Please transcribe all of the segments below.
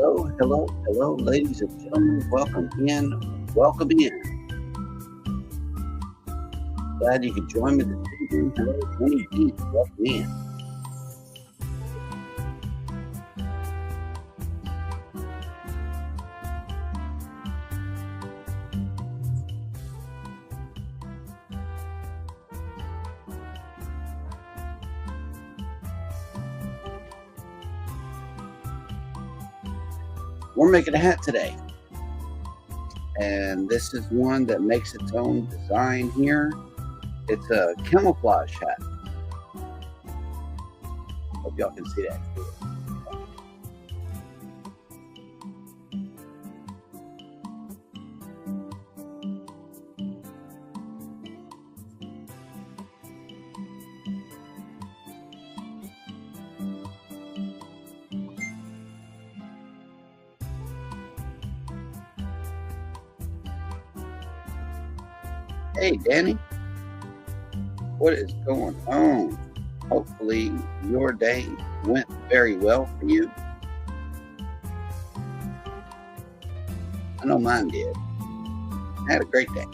Hello, hello, hello, ladies and gentlemen. Welcome in. Welcome in. Glad you could join me this evening. Hello, Tony D. Welcome in. We're making a hat today. And this is one that makes its own design here. It's a camouflage hat. Hope y'all can see that. Hey, Danny. What is going on? Hopefully your day went very well for you. I know mine did. I had a great day.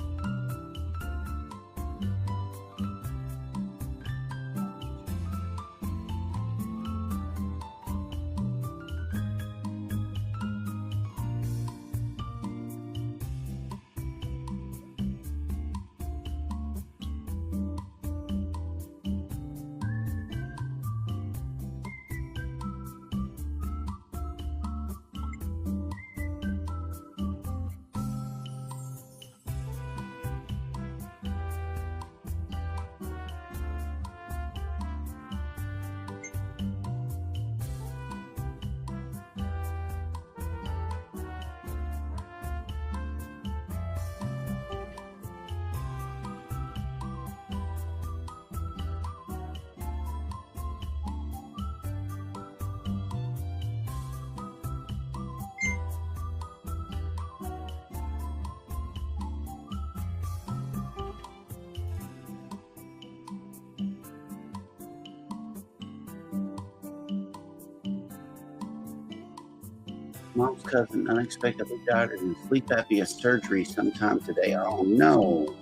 Mom's cousin unexpectedly died in sleep apnea surgery sometime today. Oh no.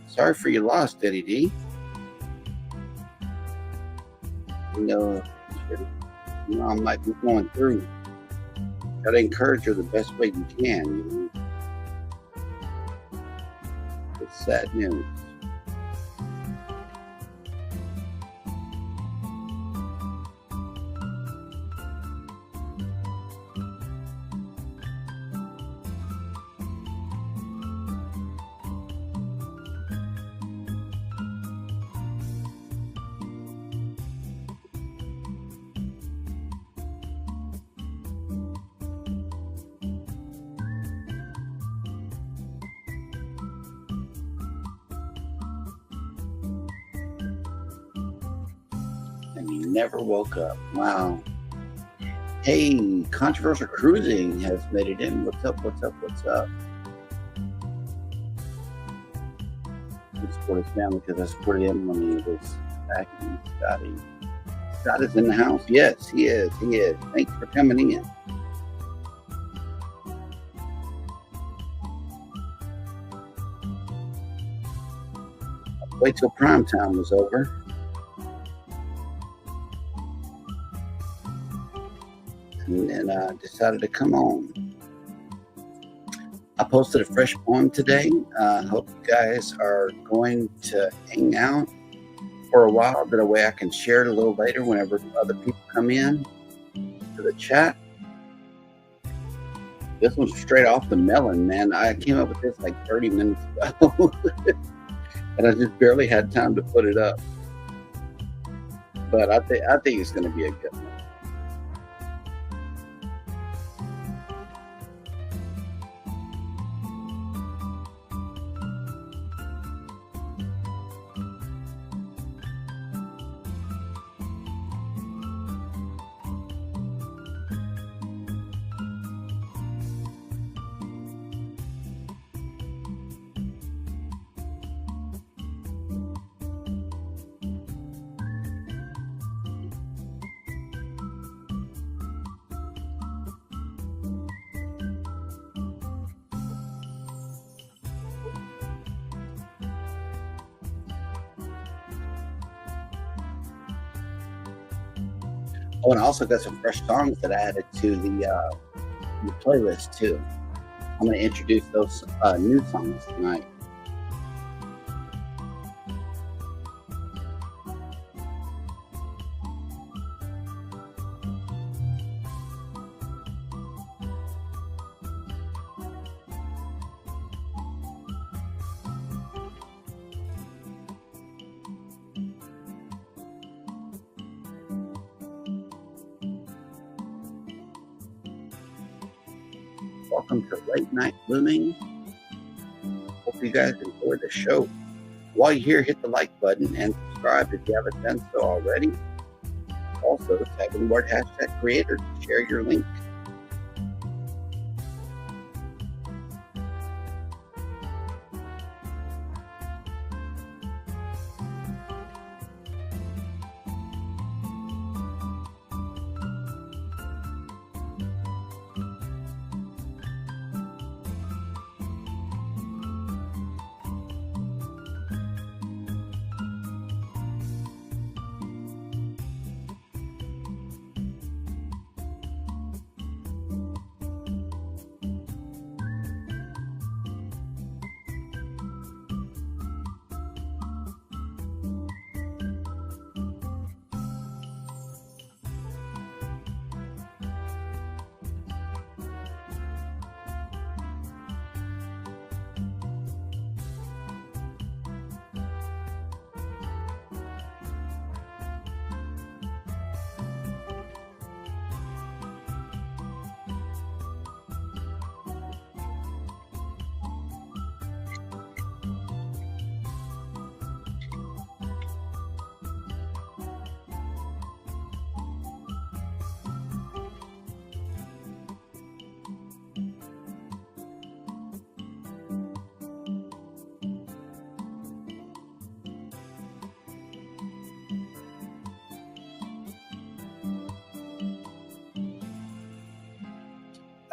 Sorry for your loss, Daddy D. You know, your mom might be going through. Gotta encourage her the best way you can, you know. It's sad news. And he never woke up. Wow. Hey, Controversial Cruising has made it in. What's up, what's up, what's up? I support his family because I supported him when he was back in Scotty. Scott is in the house. Yes, he is. He is. Thanks for coming in. Wait till prime time was over. And then I decided to come on. I posted a fresh poem today. Hope you guys are going to hang out for a while. That way I can share it a little later whenever other people come in to the chat. This one's straight off the melon, man. I came up with this like 30 minutes ago. And I just barely had time to put it up. But I think it's going to be a good one. Oh, and I also got some fresh songs that I added to the playlist too. I'm going to introduce those new songs tonight. Welcome to Late Night Looming. Hope you guys enjoyed the show. While you're here, hit the like button and subscribe if you haven't done so already. Also, tag in the word #creator to share your link.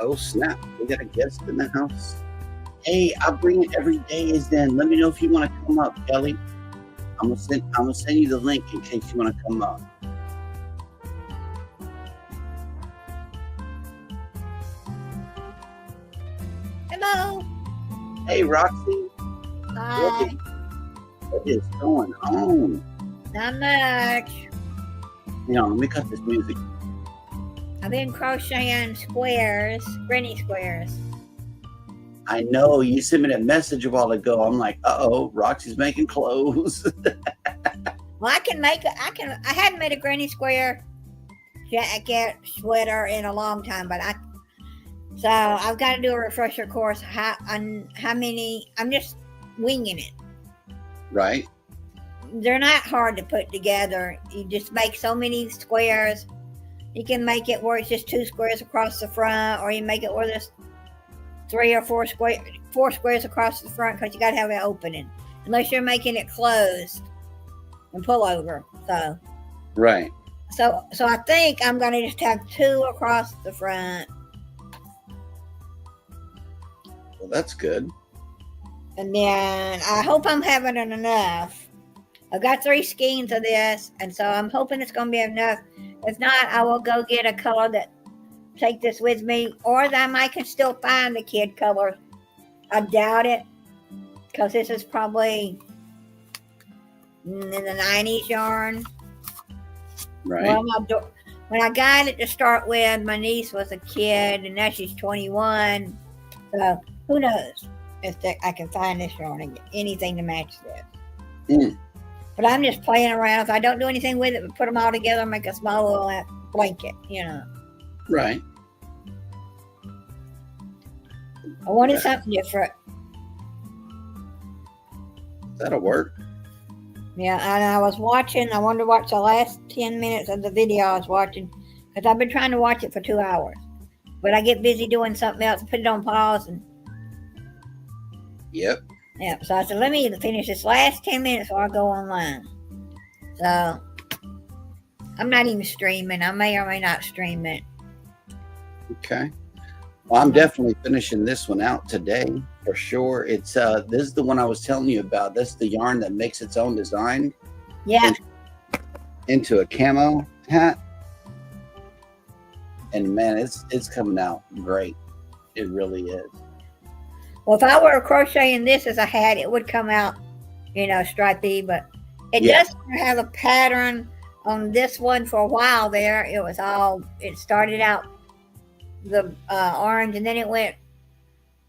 Oh snap, we got a guest in the house. Hey, I'll bring it every day is then. Let me know if you want to come up, Kelly. I'm gonna send you the link in case you want to come up. Hello. Hey Roxy. Hi. What is going on? Not much. Hang on, let me cut this music. I've been crocheting squares, granny squares. I know you sent me that message a while ago. I'm like, uh-oh, Roxy's making clothes. Well, I hadn't made a granny square jacket sweater in a long time, but so I've got to do a refresher course on how many. I'm just winging it. Right. They're not hard to put together. You just make so many squares. You can make it where it's just 2 squares across the front, or you make it where there's 3 or 4 squares across the front, because you got to have an opening. Unless you're making it closed and pull over. So right. So I think I'm going to just have 2 across the front. Well, that's good. And then I hope I'm having enough. I've got 3 skeins of this, and so I'm hoping it's going to be enough. If not, I will go get a color that take this with me, or that I can still find the kid color. I doubt it, because this is probably in the 90s yarn. Right. Well, when I got it to start with, my niece was a kid, and now she's 21. So who knows if I can find this yarn and get anything to match this. Mm. But I'm just playing around. If I don't do anything with it, but put them all together and make a small little blanket, Right. I wanted something different. That'll work. Yeah, and I wanted to watch the last 10 minutes of the video I was watching, because I've been trying to watch it for 2 hours. But I get busy doing something else, put it on pause. Yep. Yeah, so I said, let me finish this last 10 minutes before I go online. So I'm not even streaming. I may or may not stream it. Okay. Well, I'm definitely finishing this one out today for sure. It's this is the one I was telling you about. This is the yarn that makes its own design. Yeah. Into a camo hat. And man, it's coming out great. It really is. Well, if I were crocheting this as a hat, it would come out, stripey, but it Yeah. does have a pattern on this one for a while there. It started out the orange and then it went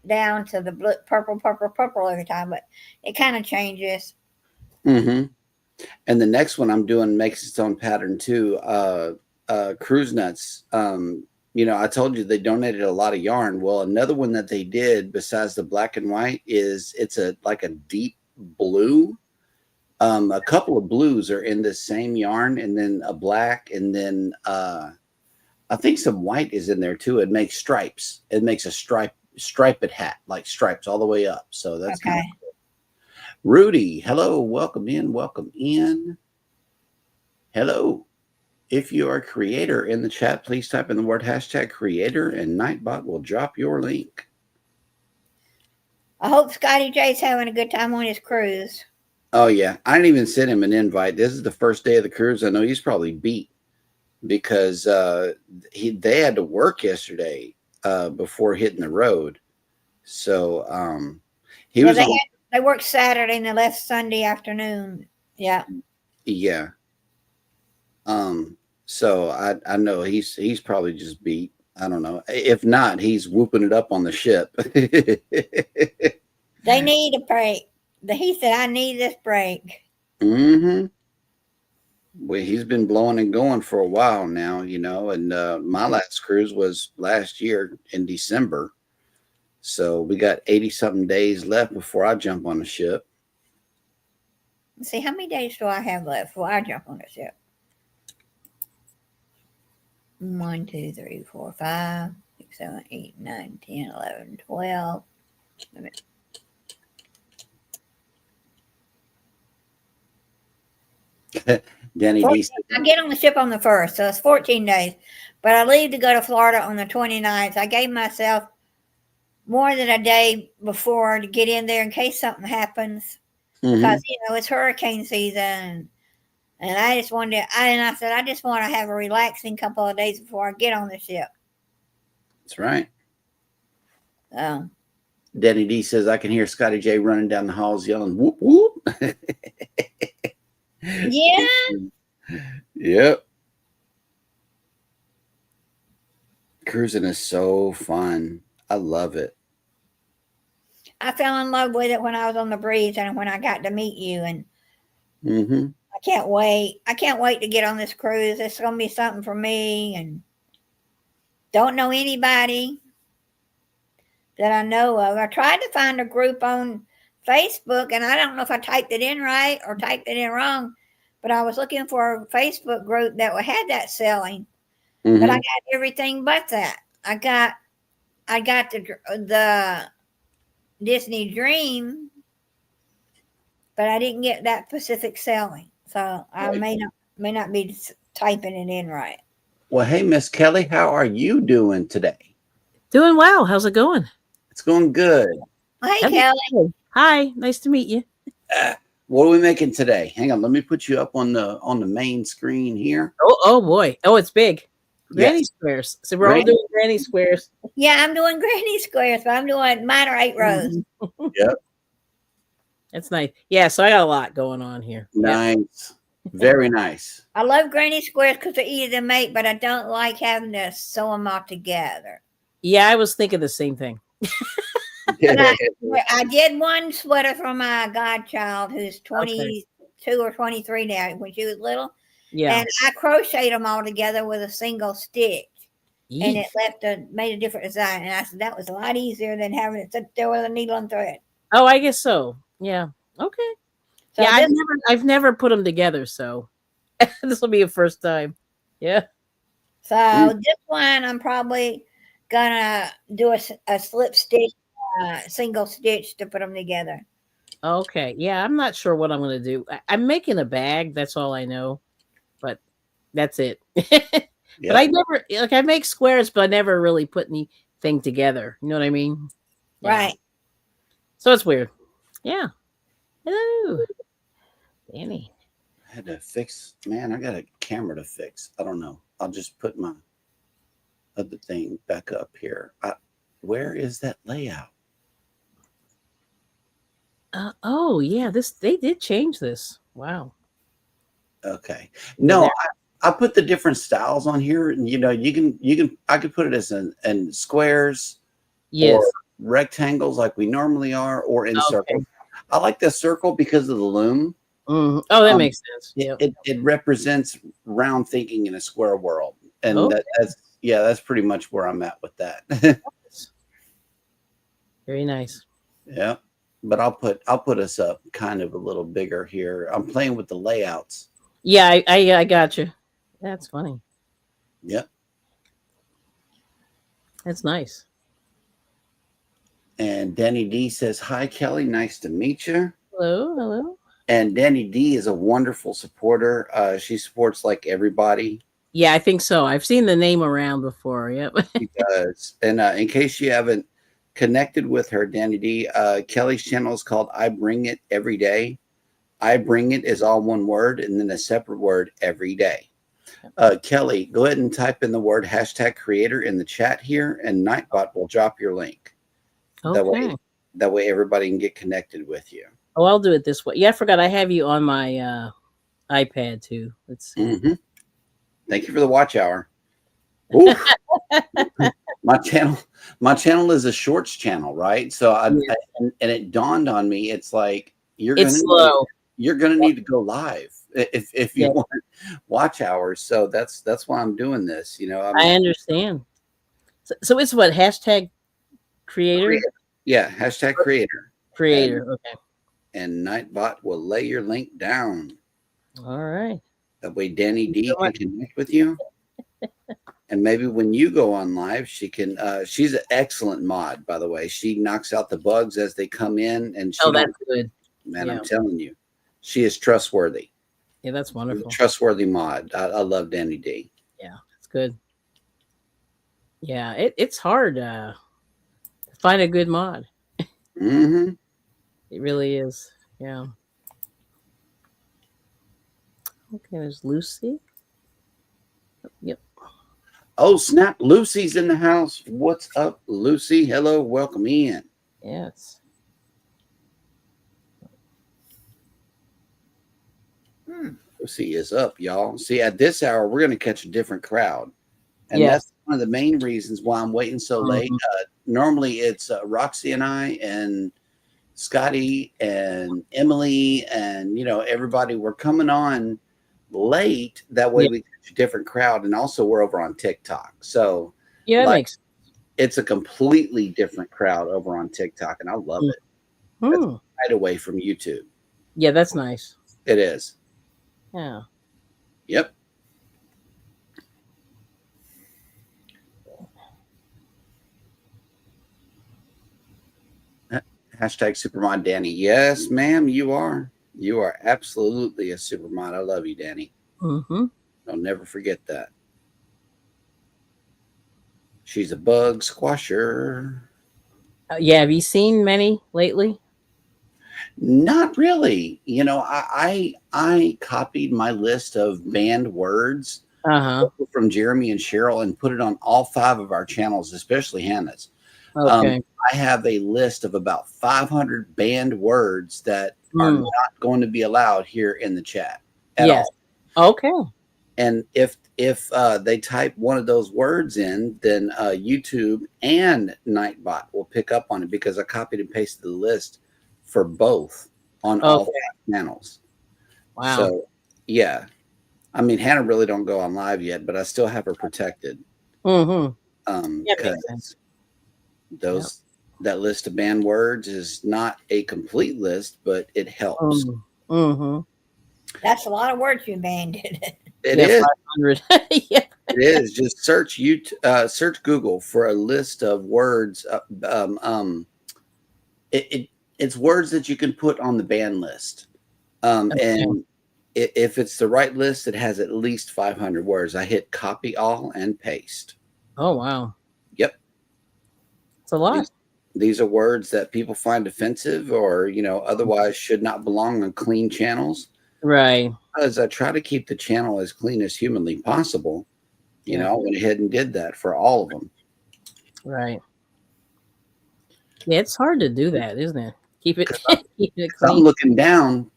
down to the blue, purple every time, but it kind of changes. Mm-hmm. And the next one I'm doing makes its own pattern too. Cruise nuts. I told you they donated a lot of yarn. Well, another one that they did besides the black and white is it's like a deep blue. A couple of blues are in the same yarn, and then a black, and then I think some white is in there too. It makes stripes. It makes a striped hat, like stripes all the way up. So that's kind of Okay. cool. Rudy, hello, welcome in, welcome in. Hello. If you are a creator in the chat, please type in the word #creator and Nightbot will drop your link. I hope Scotty J's having a good time on his cruise. Oh, yeah. I didn't even send him an invite. This is the first day of the cruise. I know he's probably beat because they had to work yesterday before hitting the road. So he was on. They worked Saturday and they left Sunday afternoon. Yeah. Yeah. So I know he's probably just beat. I don't know. If not, he's whooping it up on the ship. They need a break. He said, I need this break. Mm-hmm. Well, he's been blowing and going for a while now, and my last cruise was last year in December. So we got 80-something days left before I jump on the ship. Let's see, how many days do I have left before I jump on the ship? 1, 2, 3, 4, 5, 6, 7, 8, 9, 10, 11, 12. Danny D. I get on the ship on the 1st, so it's 14 days. But I leave to go to Florida on the 29th. I gave myself more than a day before to get in there in case something happens. Because, it's hurricane season. And I just wanted to, I said, I just want to have a relaxing couple of days before I get on the ship. That's right. So. Danny D says, I can hear Scotty J running down the halls yelling, whoop, whoop. Yeah. Yep. Cruising is so fun. I love it. I fell in love with it when I was on the breeze and when I got to meet you. And I can't wait. I can't wait to get on this cruise. It's going to be something for me. And don't know anybody that I know of. I tried to find a group on Facebook, and I don't know if I typed it in right or typed it in wrong, but I was looking for a Facebook group that had that selling. But I got everything but that. I got the Disney Dream, but I didn't get that Pacific selling. So I may not be typing it in right. Well, hey, Miss Kelly, how are you doing today? Doing well. How's it going? It's going good. Hey, Kelly. Hi. Nice to meet you. What are we making today? Hang on, let me put you up on the main screen here. Oh boy. Oh, it's big. Granny squares. So we're all doing granny squares. Yeah, I'm doing granny squares, but I'm doing mine are 8 rows. Yep. That's nice. Yeah, so I got a lot going on here. Nice. Very nice. I love granny squares because they're easy to make, but I don't like having to sew them all together. Yeah, I was thinking the same thing. I did one sweater for my godchild who's 22 or 23 now when she was little. Yeah. And I crocheted them all together with a single stitch. Yeet. And it made a different design. And I said that was a lot easier than having it sit there with a needle and thread. Oh, I guess so. Yeah. Okay. So yeah, I've never put them together, so this will be a first time. Yeah. So this one I'm probably gonna do a slip stitch, single stitch to put them together. Okay. Yeah, I'm not sure what I'm gonna do. I'm making a bag. That's all I know, but that's it. But I never I make squares, but I never really put anything together. You know what I mean? Right. Yeah. So it's weird. Yeah. Hello, Danny. I had to fix. Man, I got a camera to fix. I don't know. I'll just put my. other thing back up here. Where is that layout? Oh yeah, they did change this. Wow. Okay. Yeah, No, I put the different styles on here, and I could put it as in squares or yes. rectangles like we normally are, or in Okay. circles. I like the circle because of the loom. Mhm. Oh, that Um, makes sense. Yep. it represents round thinking in a square world, and Okay. that's pretty much where I'm at with that. Very nice. Yeah, but I'll put us up kind of a little bigger here. I'm playing with the layouts. Yeah, I got you. That's funny. Yep. That's nice. And Danny D says, "Hi Kelly, nice to meet you." Hello, hello. And Danny D is a wonderful supporter. She supports like everybody. Yeah, I think so. I've seen the name around before. Yep. She does. And in case you haven't connected with her, Danny D, Kelly's channel is called I Bring It Every Day. I Bring It is all one word and then a separate word every day. Kelly, go ahead and type in the word #creator in the chat here, and Nightbot will drop your link. Okay. That way everybody can get connected with you. Oh, I'll do it this way. Yeah, I forgot I have you on my iPad too. Let's see. Mm-hmm. Thank you for the watch hour. Oof. my channel is a shorts channel, right? So and it dawned on me, it's like It's slow. you're gonna need to go live if you Yeah. want watch hours. So that's why I'm doing this. I understand. So it's what #creator? Yeah, #creator. Creator. Okay. And Nightbot will lay your link down. All right. That way Danny D can connect with you. And maybe when you go on live, she can she's an excellent mod, by the way. She knocks out the bugs as they come in, and That's good. Man, Yeah. I'm telling you, she is trustworthy. Yeah, that's wonderful. Trustworthy mod. I love Danny D. Yeah, it's good. Yeah, it's hard to find a good mod. Mm-hmm. It really is. Yeah. Okay, there's Lucy. Yep. Oh, snap. Lucy's in the house. What's up, Lucy? Hello. Welcome in. Yes. Lucy is up, y'all. See, at this hour, we're going to catch a different crowd. And Yes. that's one of the main reasons why I'm waiting so late. Normally, it's Roxy and I and Scotty and Emily and, everybody. We're coming on late. That way we catch a different crowd. And also, we're over on TikTok. So, Yeah, that makes it's a completely different crowd over on TikTok. And I love it. That's right away from YouTube. Yeah, that's nice. It is. Yeah. Yep. #Supermod Danny. Yes, ma'am, you are. You are absolutely a supermod. I love you, Danny. Mm-hmm. I'll never forget that. She's a bug squasher. Yeah, have you seen many lately? Not really. I copied my list of banned words from Jeremy and Cheryl and put it on all 5 of our channels, especially Hannah's. Okay. I have a list of about 500 banned words that are not going to be allowed here in the chat at all. Okay. And if they type one of those words in, then YouTube and Nightbot will pick up on it because I copied and pasted the list for both on all 5 channels. Wow. So, yeah. I mean, Hannah really don't go on live yet, but I still have her protected. Mm-hmm. Because that list of banned words is not a complete list, but it helps. Mm-hmm. That's a lot of words you banned. It is. 500. Yeah. It is. Just search search Google for a list of words. It's words that you can put on the ban list. And if it's the right list, it has at least 500 words. I hit copy all and paste. Oh, wow. Yep. It's a lot. These are words that people find offensive or, otherwise should not belong on clean channels. Right. As I try to keep the channel as clean as humanly possible. You know, I went ahead and did that for all of them. Right. Yeah, it's hard to do that, isn't it? Keep it keep it I'm clean. looking down.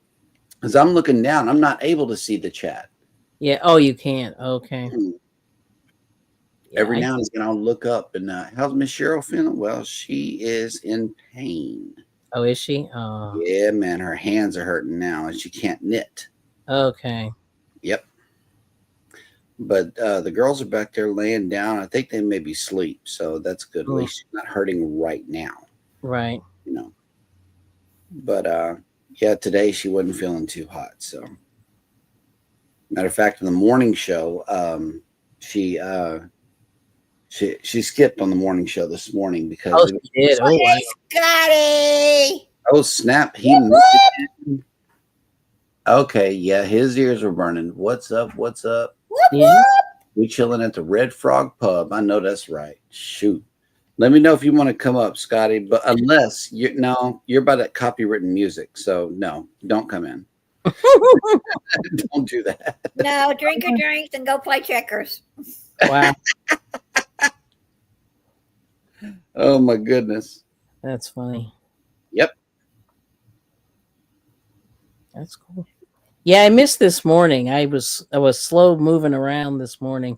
As I'm looking down, I'm not able to see the chat. Yeah. Oh, you can't. Okay. Yeah, Every now and then I'll look up and how's Miss Cheryl feeling? Well, she is in pain. oh, is she? Oh, Yeah, man, her hands are hurting now and she can't knit. okay. Yep. But the girls are back there laying down. I think they maybe sleep, so that's good. At least she's not hurting right now. Right. You know. But yeah, today she wasn't feeling too hot. So, matter of fact, in the morning show, she skipped on the morning show this morning because Oh, she did. Oh, wow. Scotty. oh snap, he okay, yeah, his ears were burning. What's up? What's up? Yeah. We chilling at the Red Frog Pub. I know that's right. Shoot. Let me know if you want to come up, Scotty. But unless you're by that copywritten music. So no, don't come in. Don't do that. No, drink your drinks and go play checkers. Wow. Oh my goodness. That's funny. Yep. That's cool. Yeah, I missed this morning. I was slow moving around this morning.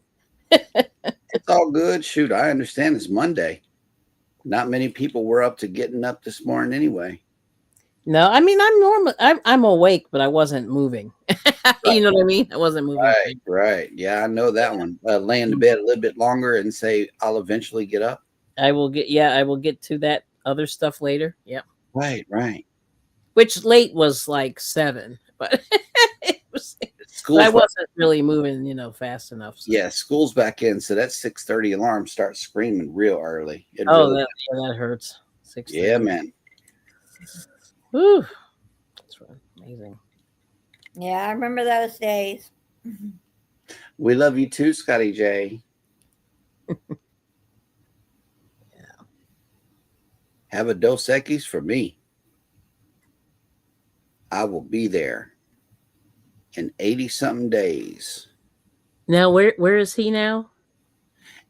It's all good. Shoot, I understand it's Monday. Not many people were up to getting up this morning anyway. No, I mean I'm normal. I'm awake, but I wasn't moving. You know what I mean? I wasn't moving. Right. Yeah, I know that one. Lay in the bed a little bit longer and say I'll eventually get up. I will get to that other stuff later. Yep. Right. Which late was like 7, but it was. I wasn't really moving, fast enough. So. Yeah, school's back in, so that 6:30 alarm starts screaming real early. That hurts. 6:30. Yeah, man. Whew. That's amazing. Yeah, I remember those days. We love you too, Scotty J. Yeah. Have a Dos Equis for me. I will be there in 80-something days. Now, where is he now?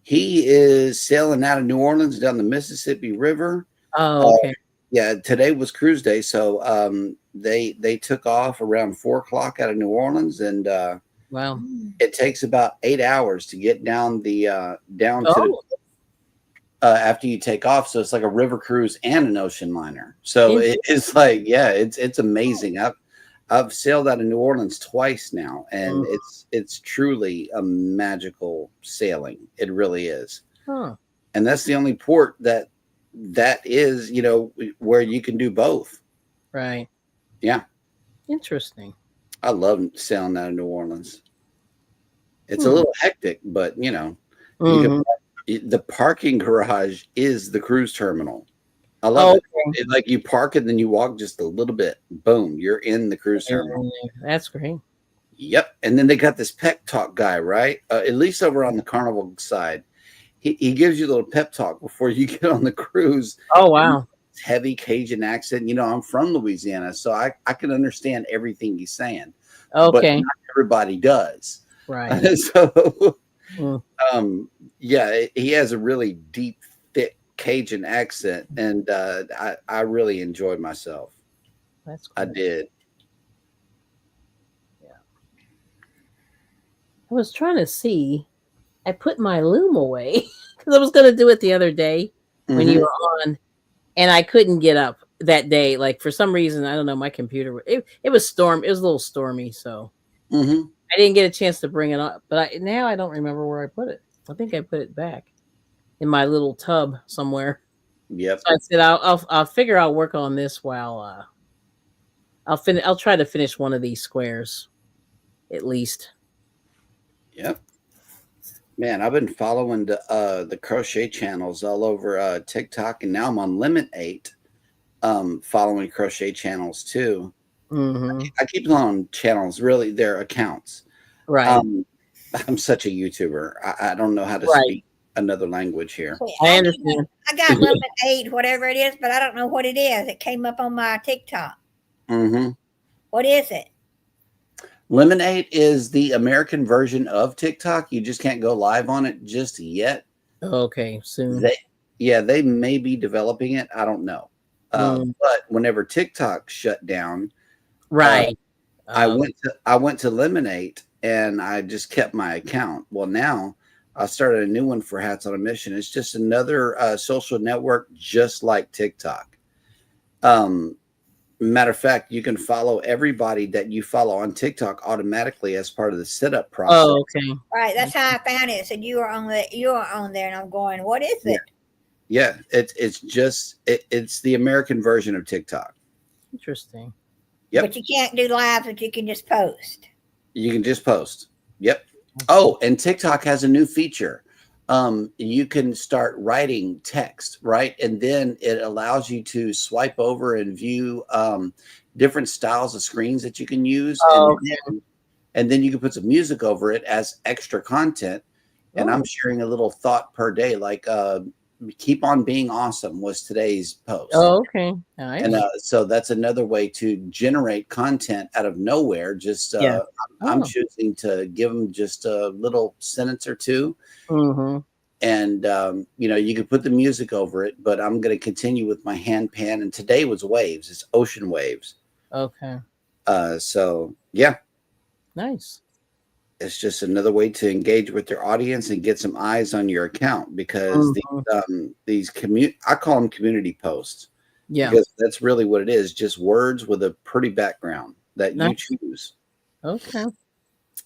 He is sailing out of New Orleans down the Mississippi River. Oh, okay. Yeah, today was cruise day, so they took off around 4:00 out of New Orleans, and wow, it takes about 8 hours to get down after you take off. So it's like a river cruise and an ocean liner. So it's like, yeah, it's amazing. I've sailed out of New Orleans twice now, and it's truly a magical sailing. It really is. Huh. And that's the only port that is, where you can do both. Right. Yeah. Interesting. I love sailing out of New Orleans. It's a little hectic, but the parking garage is the cruise terminal. I love it. Like you park and then you walk just a little bit. Boom, you're in the cruise terminal. That's great. Yep. And then they got this pep talk guy, right? At least over on the Carnival side. He gives you a little pep talk before you get on the cruise. Oh, wow. It's heavy Cajun accent. I'm from Louisiana, so I can understand everything he's saying. Okay. But not everybody does. Right. So, yeah, he has a really deep, thick Cajun accent, and I really enjoyed myself. That's cool. I did. Yeah. I was trying to see. I put my loom away because I was going to do it the other day when you were on, and I couldn't get up that day. Like for some reason, I don't know, my computer. It was It was a little stormy, so I didn't get a chance to bring it up. But now I don't remember where I put it. I think I put it back in my little tub somewhere. Yep. So I said I'll figure I'll work on this while I'll try to finish one of these squares at least. Yep. Man, I've been following the crochet channels all over TikTok, and now I'm on Limit 8, following crochet channels too. I keep on channels, really, they're accounts. Right. I'm such a YouTuber. I don't know how to speak another language here. I understand. I got Limit 8, whatever it is, but I don't know what it is. It came up on my TikTok. What is it? Lemonade is the American version of TikTok. You just can't go live on it just yet. Okay, soon. They may be developing it. I don't know. But whenever TikTok shut down, Right. I went to Lemonade and I just kept my account. Well, now I started a new one for Hats on a Mission. It's just another social network, just like TikTok. Matter of fact, you can follow everybody that you follow on TikTok automatically as part of the setup process. Oh, okay. Right. That's how I found it. It said you were on there, and I'm going, what is it? Yeah, it's the American version of TikTok. Interesting. Yep. But you can't do live, but you can just post. You can just post. Yep. Oh, and TikTok has a new feature. You can start writing text, right? And then it allows you to swipe over and view different styles of screens that you can use. Oh, and then you can put some music over it as extra content. And I'm sharing a little thought per day, like keep on being awesome was today's post. Oh, okay. Nice. And so that's another way to generate content out of nowhere. Just I'm choosing to give them just a little sentence or two. Mm-hmm. And you can put the music over it, but I'm going to continue with my hand pan. And today was waves. It's ocean waves. Okay. So yeah, nice. It's just another way to engage with your audience and get some eyes on your account, because these I call them community posts. Yeah, because that's really what it is. Just words with a pretty background that you choose. Okay.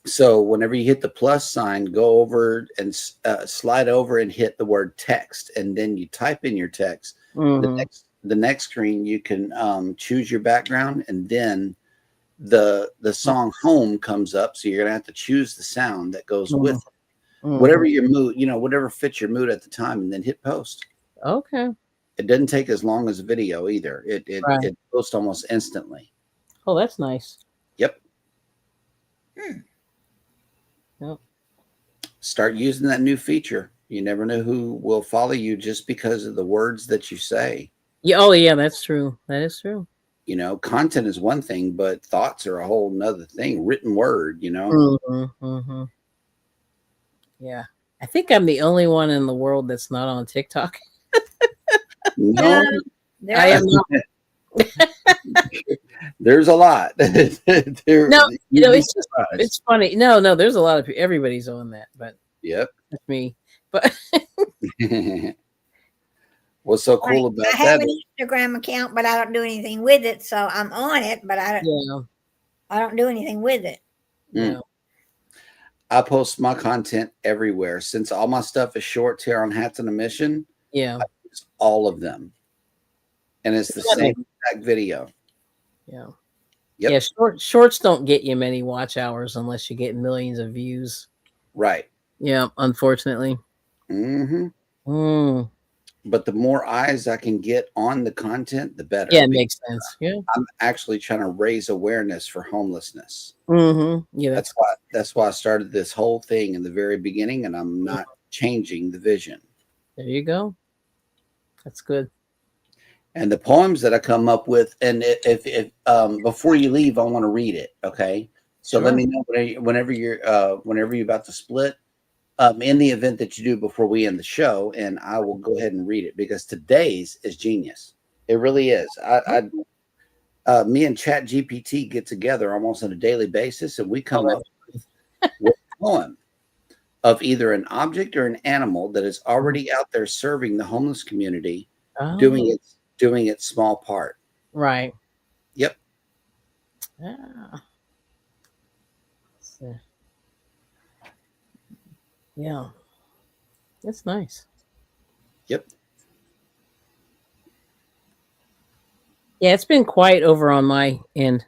So whenever you hit the plus sign, go over and slide over and hit the word text, and then you type in your text. The next screen, you can choose your background, and then the song "Home" comes up. So you're gonna have to choose the sound that goes with it. Whatever your mood, whatever fits your mood at the time, and then hit post. Okay. It doesn't take as long as a video either. It posts almost instantly. Oh, that's nice. Yep. Yep. Start using that new feature. You never know who will follow you just because of the words that you say. Yeah. Oh, yeah. That's true. That is true. Content is one thing, but thoughts are a whole nother thing. Written word, Yeah. I think I'm the only one in the world that's not on TikTok. No, I am not. There's a lot. It's funny. No, there's a lot of people. Everybody's on that, but yep, that's me. But what's so cool about that? I have an Instagram account, but I don't do anything with it. So I'm on it, but I don't do anything with it. No. I post my content everywhere. Since all my stuff is shorts here on Hats on a Mission. Yeah. I use all of them. And it's the same exact video. Yeah. Yep. Yeah. Shorts don't get you many watch hours unless you get millions of views. Right. Yeah. Unfortunately. But the more eyes I can get on the content, the better. Yeah, it makes sense. Yeah. I'm actually trying to raise awareness for homelessness. Yeah. That's why I started this whole thing in the very beginning, and I'm not changing the vision. There you go. That's good. And the poems that I come up with, and if before you leave, I want to read it. Okay, so let me know whenever you're about to split. In the event that you do before we end the show, and I will go ahead and read it, because today's is genius. It really is. Me and Chat GPT get together almost on a daily basis, and we come up with a poem of either an object or an animal that is already out there serving the homeless community, doing its small part. Right. Yep. Yeah. That's nice. Yep. Yeah, it's been quiet over on my end.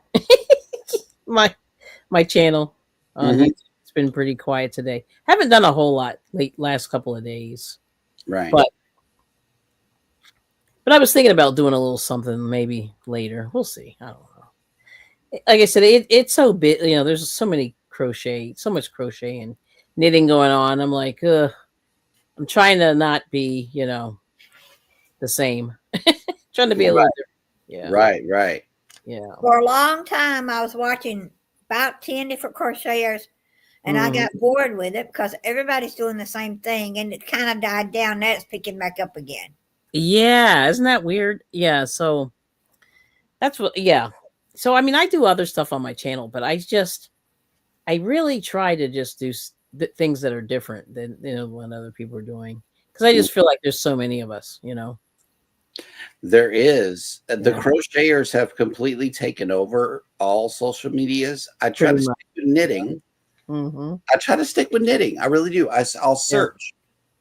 my channel. It's been pretty quiet today. Haven't done a whole lot last couple of days. Right. But I was thinking about doing a little something maybe later. We'll see. I don't know. Like I said, it's so big. There's so much crochet and knitting going on. I'm like, I'm trying to not be, the same. Trying to be a little different. Yeah. Right. Yeah. For a long time, I was watching about 10 different crocheters, and I got bored with it because everybody's doing the same thing, and it kind of died down. Now it's picking back up again. Yeah, isn't that weird? Yeah, so that's what. Yeah, so I mean, I do other stuff on my channel, but I really try to just do things that are different than what other people are doing, because I just feel like there's so many of us. There is. The Yeah. crocheters have completely taken over all social medias. I try Pretty to much. stick with knitting. Mm-hmm. I try to stick with knitting. I really do. I'll search.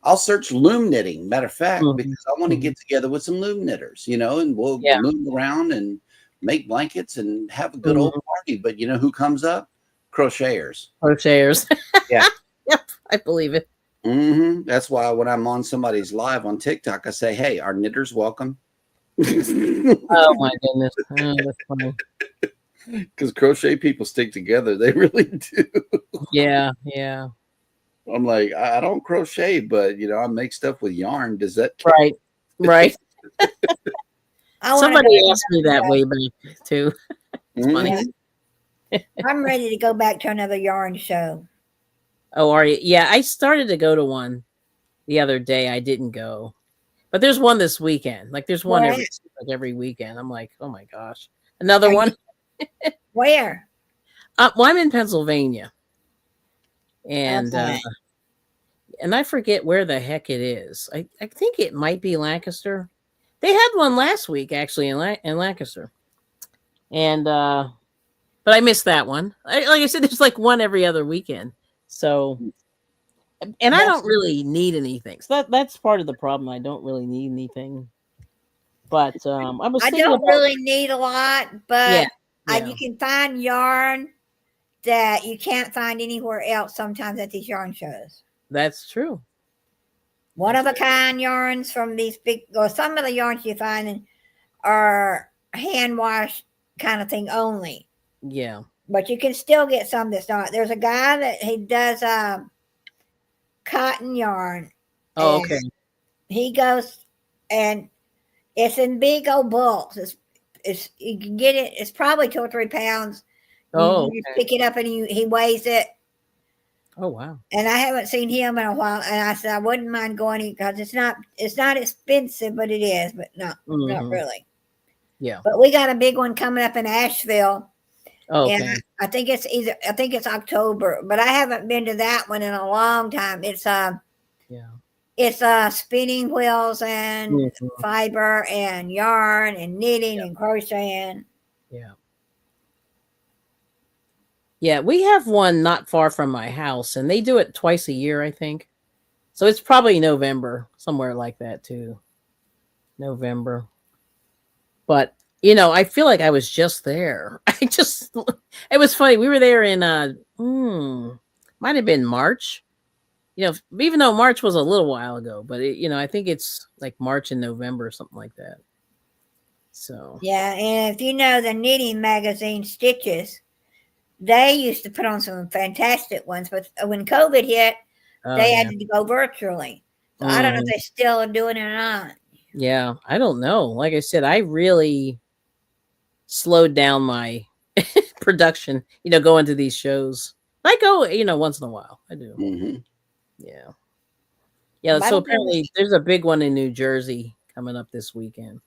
I'll search loom knitting, matter of fact, because I want to get together with some loom knitters, and we'll loom around and make blankets and have a good old party. But you know who comes up? Crocheters. Crocheters. Yeah. Yep, I believe it. That's why when I'm on somebody's live on TikTok, I say, "Hey, our knitters welcome." Oh my goodness. Oh, that's funny. Because crochet people stick together. They really do. Yeah, yeah. I'm like, I don't crochet, but I make stuff with yarn. Does that count? Right. Right. Somebody to asked me that way back too. It's funny. I'm ready to go back to another yarn show. Oh, are you? Yeah, I started to go to one the other day. I didn't go, but there's one this weekend. Like there's one every weekend. I'm like, oh my gosh, another one. Where? Well, I'm in Pennsylvania, and and I forget where the heck it is. I think it might be Lancaster. They had one last week actually in Lancaster, and but I missed that one. Like I said, there's like one every other weekend. So, and I don't really need anything. So that's part of the problem. I don't really need anything. But I don't really need a lot, but yeah. You can find yarn that you can't find anywhere else sometimes at these yarn shows. That's true. One of a kind yarns from these big, or some of the yarns you find are hand washed kind of thing only. Yeah. But you can still get some that's not. There's a guy that he does cotton yarn. Oh, okay. He goes, and it's in big old bulks. It's you can get it. It's probably 2 or 3 pounds. Oh, you pick it up and he weighs it. Oh wow! And I haven't seen him in a while. And I said I wouldn't mind going because it's not expensive, but it is, but not really. Yeah. But we got a big one coming up in Asheville. Oh, okay. And I think it's October, but I haven't been to that one in a long time. It's it's spinning wheels and fiber and yarn and knitting and crocheting. Yeah. Yeah, we have one not far from my house, and they do it twice a year, I think. So it's probably November, somewhere like that too. November. But I feel like I was just there. It was funny. We were there in might have been March. Even though March was a little while ago, but I think it's like March and November or something like that. So yeah, and if you know the knitting magazine Stitches, they used to put on some fantastic ones, but when COVID hit, they had to go virtually. So I don't know if they still are doing it or not. Yeah, I don't know. Like I said, I really slowed down my production, going to these shows. I go, once in a while. I do. Mm-hmm. Yeah. Yeah, so apparently there's a big one in New Jersey coming up this weekend,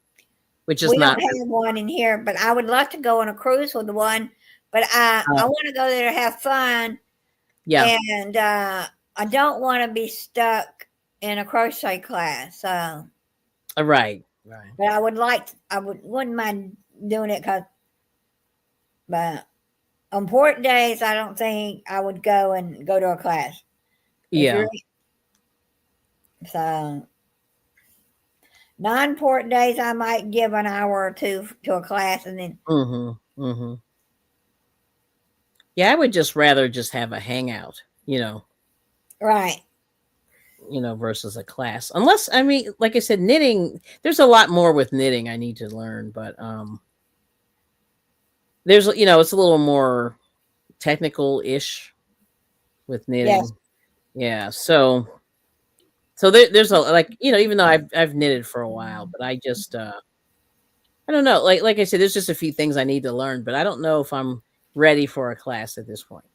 which is not. We don't have one in here, but I would love to go on a cruise with the one. But I want to go there to have fun. Yeah. And I don't want to be stuck in a crochet class. So. Right. But I wouldn't mind doing it but on important days, I don't think I would go to a class. Yeah. So non-important days, I might give an hour or two to a class and then. Yeah, I would just rather just have a hangout, Right. Versus a class. Unless, I mean, like I said, knitting, there's a lot more with knitting I need to learn, but there's, it's a little more technical-ish with knitting. Yes. Yeah. So there's a, even though I've knitted for a while, but I just, I don't know. Like I said, there's just a few things I need to learn, but I don't know if I'm ready for a class at this point.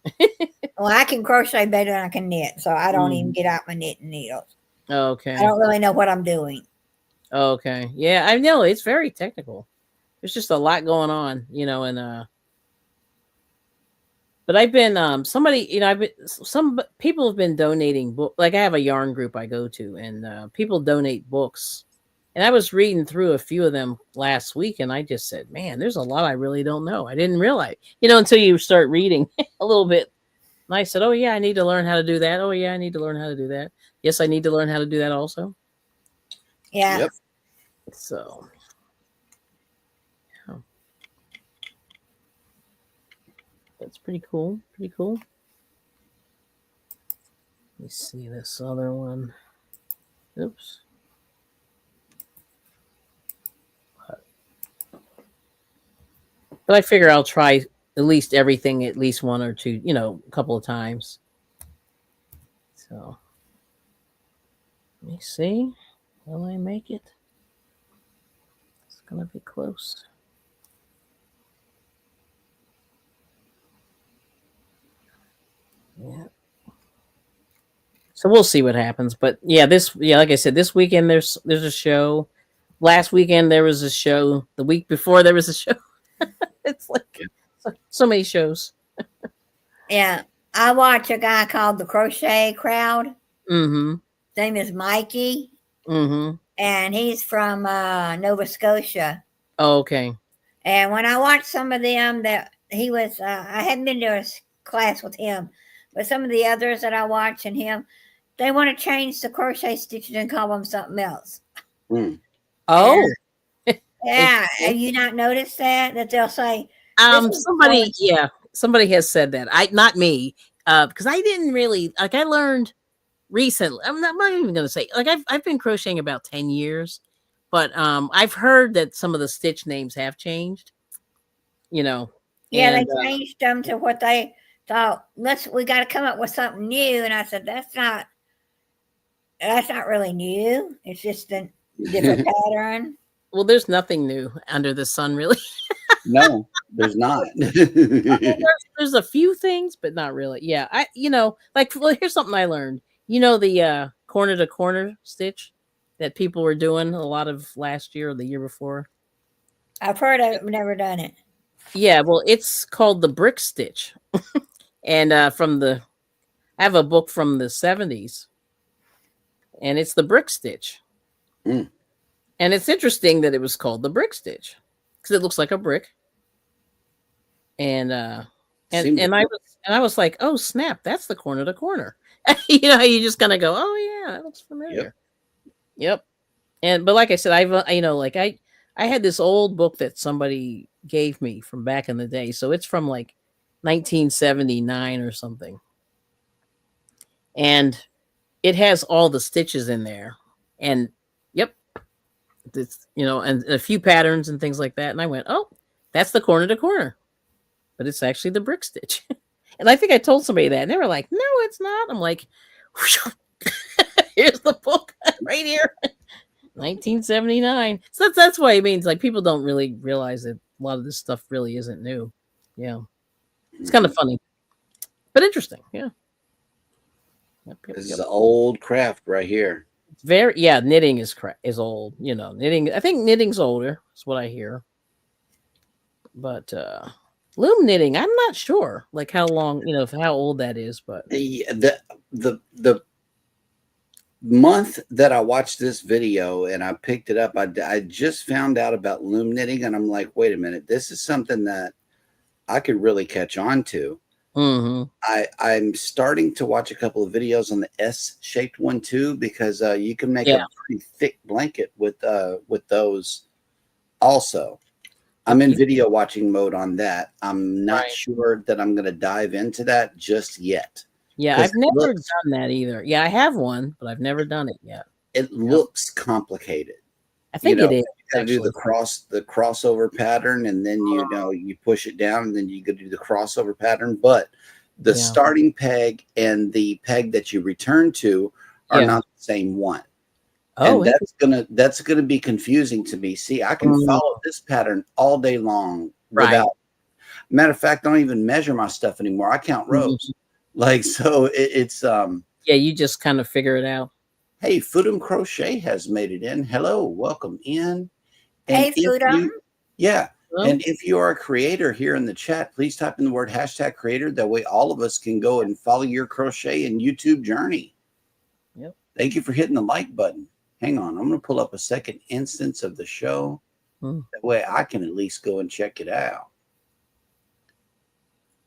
Well, I can crochet better than I can knit, so I don't even Mhm. get out my knitting needles. I Okay. don't really know what I'm doing. Okay. Yeah, I know it's very technical. There's just a lot going on, and but I've been somebody, I've been some people have been donating book, like I have a yarn group I go to, and people donate books. And I was reading through a few of them last week, and I just said, "Man, there's a lot I really don't know. I didn't realize, until you start reading a little bit." And I said, "Oh yeah, I need to learn how to do that. Oh yeah, I need to learn how to do that. Yes, I need to learn how to do that also." Yeah. Yep. So, yeah. That's pretty cool. Pretty cool. Let me see this other one. Oops. But I figure I'll try at least everything at least one or two, a couple of times. So let me see. Will I make it? It's gonna be close. Yeah. So we'll see what happens. But yeah, like I said, this weekend there's a show. Last weekend there was a show. The week before there was a show. It's like so many shows. Yeah. I watch a guy called the Crochet Crowd. Mm-hmm. His name is Mikey, Mm-hmm. and he's from Nova Scotia. Oh, okay. And when I watched some of them, that he was, I hadn't been to a class with him, but some of the others that I watch and him, they want to change the crochet stitches and call them something else. Mm. Oh. Yeah, have you not noticed that? That they'll say, somebody has said that. Not me, because I didn't really like. I learned recently. I'm not even going to say like I've been crocheting about 10 years, but I've heard that some of the stitch names have changed. Yeah, and they changed them to what they thought. We got to come up with something new. And I said, that's not really new. It's just a different pattern. well, there's nothing new under the sun, really. No, there's not. there's a few things, but not really. Yeah, here's something I learned. The corner to corner stitch that people were doing a lot of last year or the year before. I've heard of it, but never done it. Yeah, well, it's called the brick stitch, and I have a book from the 70s, and it's the brick stitch. Mm. And it's interesting that it was called the brick stitch because it looks like a brick. And I was like, oh snap, that's the corner to corner. How you just kind of go, oh yeah, that looks familiar. Yep. But like I said, I had this old book that somebody gave me from back in the day, so it's from like 1979 or something, and it has all the stitches in there, and yep, it's and a few patterns and things like that. And I went, oh, that's the corner to corner, but it's actually the brick stitch. And I think I told somebody that, and they were like, no, it's not. I'm like, here's the book right here. 1979. So that's why it means like people don't really realize that a lot of this stuff really isn't new. Yeah. It's kind of funny, but interesting. Yeah. Yep. This is an old craft right here. It's knitting is old. Knitting. I think knitting's older. That's what I hear. But loom knitting, I'm not sure like how long, how old that is. But the month that I watched this video and I picked it up, I just found out about loom knitting, and I'm like, wait a minute, this is something that I could really catch on to. Mm-hmm. I'm starting to watch a couple of videos on the S-shaped one too, because you can make a pretty thick blanket with those also. I'm in video watching mode on that. I'm not sure that I'm going to dive into that just yet. Yeah, I've never done that either. Yeah, I have one, but I've never done it yet. It looks complicated. I think it is. You got to do the crossover pattern, and then you push it down, and then you got to do the crossover pattern. But the starting peg and the peg that you return to are not the same one. Oh, and that's gonna be confusing to me. See, I can follow this pattern all day long without. Matter of fact, I don't even measure my stuff anymore. I count rows. Like, so it's Yeah, you just kind of figure it out. Hey, Foodum Crochet has made it in. Hello, welcome in. And Hey, if Foodum. you, yeah, Well, and if you are a creator here in the chat, please type in the word #creator. That way, all of us can go and follow your crochet and YouTube journey. yep. Thank you for hitting the like button. Hang on, I'm going to pull up a second instance of the show. That way, I can at least go and check it out.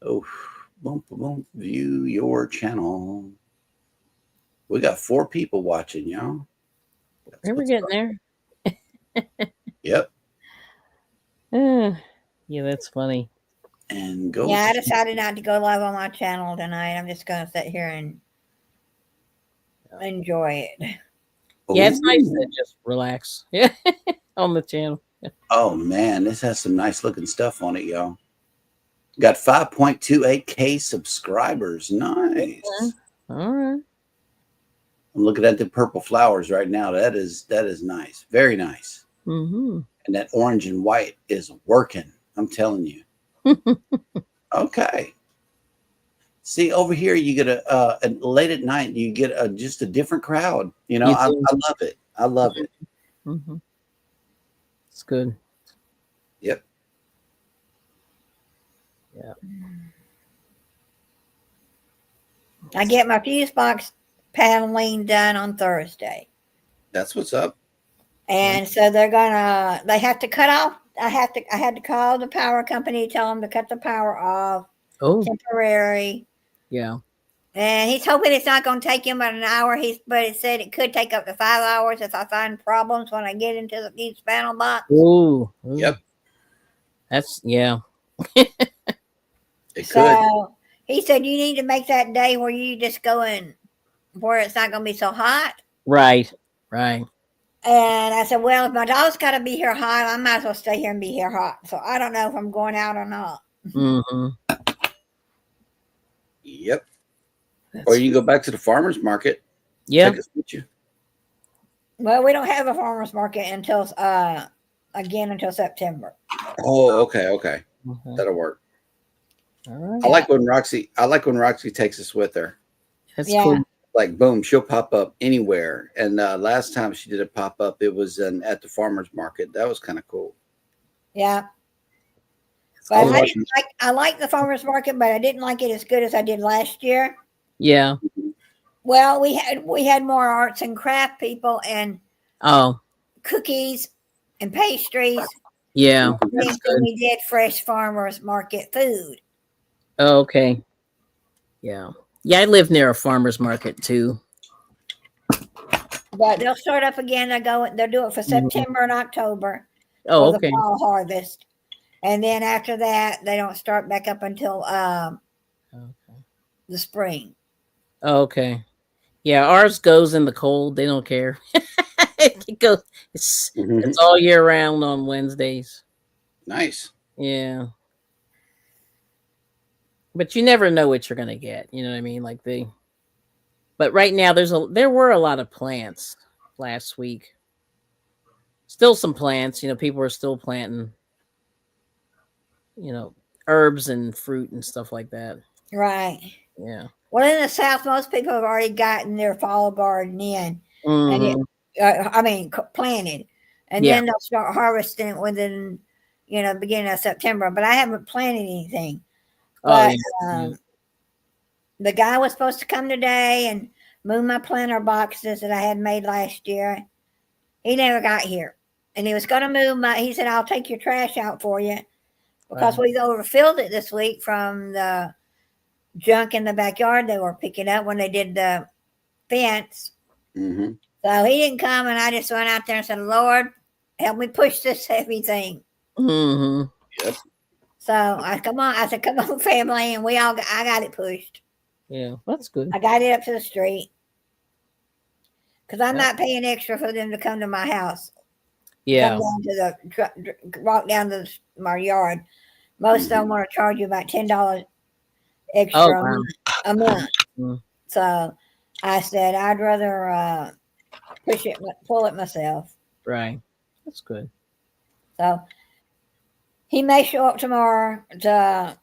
Oh, boom, boom, view your channel. We got 4 people watching, y'all. We're getting there. Yep. Yeah, that's funny. And go. Yeah, I decided not to go live on my channel tonight. I'm just going to sit here and enjoy it. Yeah, it's nice to just relax. Yeah, on the channel. Oh man, this has some nice looking stuff on it, y'all. Got 5.28K subscribers. Nice. Yeah. All right. I'm looking at the purple flowers right now. That is nice. Very nice. And that orange and white is working. I'm telling you. Okay. See, over here you get a late at night you get just a different crowd. You know, I love it. I love it. It's good. Yep. Yeah. I get my fuse box paneling done on Thursday. That's what's up. And so they have to cut off. I had to call the power company, tell them to cut the power off. Oh, temporary. Yeah. And he's hoping it's not going to take him about an hour. But it said it could take up to 5 hours if I find problems when I get into the panel box. Oh. Yep. That's yeah. It could. He said you need to make that day where you just go in where it's not going to be so hot. Right. Right. And I said, well, if my dog's got to be here hot, I might as well stay here and be here hot. So I don't know if I'm going out or not. Yep. Or you can go back to the farmer's market. Yeah. Take us with you. Well, we don't have a farmer's market until September. Oh, okay. That'll work. All right. I like when Roxy takes us with her. That's cool. Like boom, she'll pop up anywhere. And last time she did a pop up, it was at the farmer's market. That was kind of cool. Yeah. But I like the farmer's market, but I didn't like it as good as I did last year. Yeah. Well, we had more arts and craft people and cookies and pastries. Yeah. We did fresh farmer's market food. Oh, okay. Yeah. Yeah, I live near a farmer's market too. But they'll start up again. They'll do it for September and October. Oh, for okay. the fall harvest. And then after that, they don't start back up until the spring. Okay. Yeah, ours goes in the cold. They don't care. It goes. It's all year round on Wednesdays. Nice. Yeah. But you never know what you're gonna get. You know what I mean? But right now there were a lot of plants last week. Still some plants. People are still planting. Herbs and fruit and stuff like that. Right. Yeah. Well, in the South, most people have already gotten their fall garden in, Mm-hmm. and planted, and then they'll start harvesting it within, beginning of September. But I haven't planted anything. But the guy was supposed to come today and move my planter boxes that I had made last year. He never got here, and he was going to move he said, "I'll take your trash out for you," because we overfilled it this week from the junk in the backyard they were picking up when they did the fence. So he didn't come, and I just went out there and said, "Lord, help me push this heavy thing." Yep. So I said, "Come on, family," and I got it pushed. Yeah, that's good. I got it up to the street because I'm not paying extra for them to come to my house. Yeah. Walk down to my yard. Most of them want to charge you about $10 extra a month. So I said I'd rather pull it myself. Right. That's good. So He may show up tomorrow to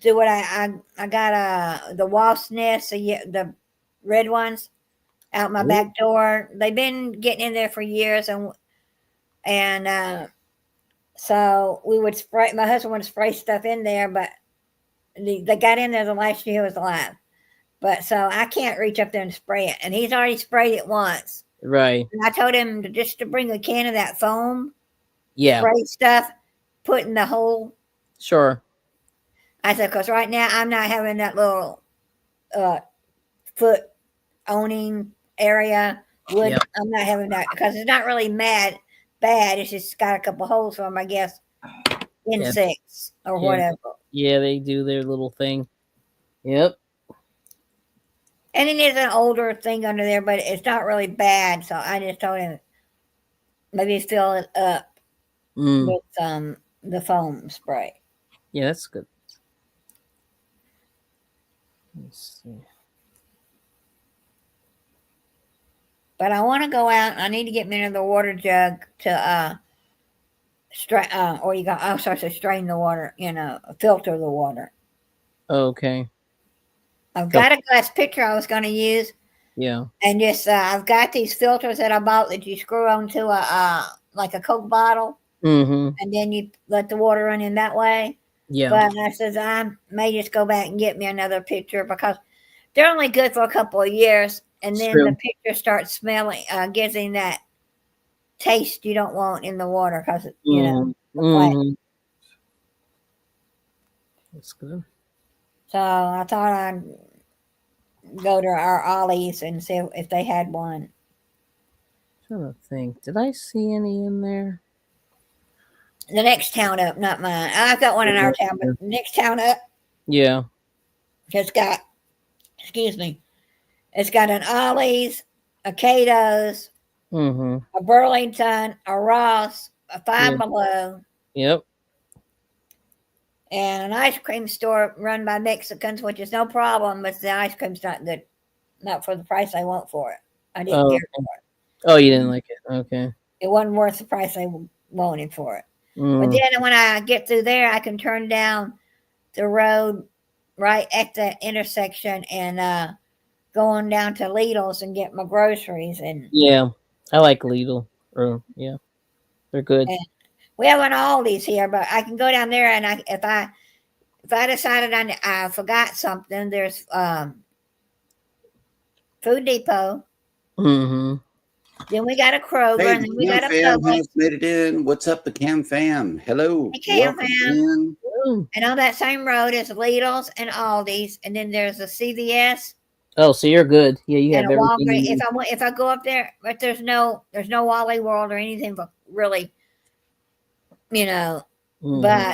do what I got the wasp nest, the red ones out my back door. They've been getting in there for years, and so we would spray. My husband would spray stuff in there, but they got in there the last year he was alive. But so I can't reach up there and spray it, and he's already sprayed it once. Right. And I told him to bring a can of that foam, Yeah. spray stuff, put in the hole. Sure. I said, because right now I'm not having that little foot owning area wood. Yep. I'm not having that because it's not really bad. It's just got a couple holes for them, I guess, insects or whatever. Yeah, they do their little thing. Yep. And it is an older thing under there, but it's not really bad. So I just told him maybe fill it up with the foam spray. Yeah, that's good. Let's see. But I want to go out. I need to get me another water jug to strain the water. Filter the water. Okay. I've got a glass pitcher I was going to use. Yeah. And just I've got these filters that I bought that you screw onto like a Coke bottle, and then you let the water run in that way. Yeah. But I says I may just go back and get me another pitcher because they're only good for a couple of years, and then the pitcher starts smelling, getting that taste you don't want in the water because That's good. So I thought I'd go to our Ollie's and see if they had one. I'm trying to think. Did I see any in there? The next town up, not mine. I've got one in our town, but the next town up. Yeah. It's got an Ollie's, a Cato's, a Burlington, a Ross, a Five Below. Yep. And an ice cream store run by Mexicans, which is no problem, but the ice cream's not good. Not for the price I want for it. I didn't care for it. Oh, you didn't like it? Okay. It wasn't worth the price I wanted for it. But then when I get through there, I can turn down the road right at the intersection and go on down to Lidl's and get my groceries. And yeah, I like Lidl. Yeah, they're good. We have an Aldi's here, but I can go down there and if I decided I forgot something, there's Food Depot. Then we got a Kroger, and then we got a Publix. Made it in. What's up, the Cam fam? Hello. Hey, Cam fam. And on that same road is Lidl's and Aldi's, and then there's a CVS. Oh, so you're good. Yeah, you have everything. If I go up there, but there's no Wally World or anything but really, But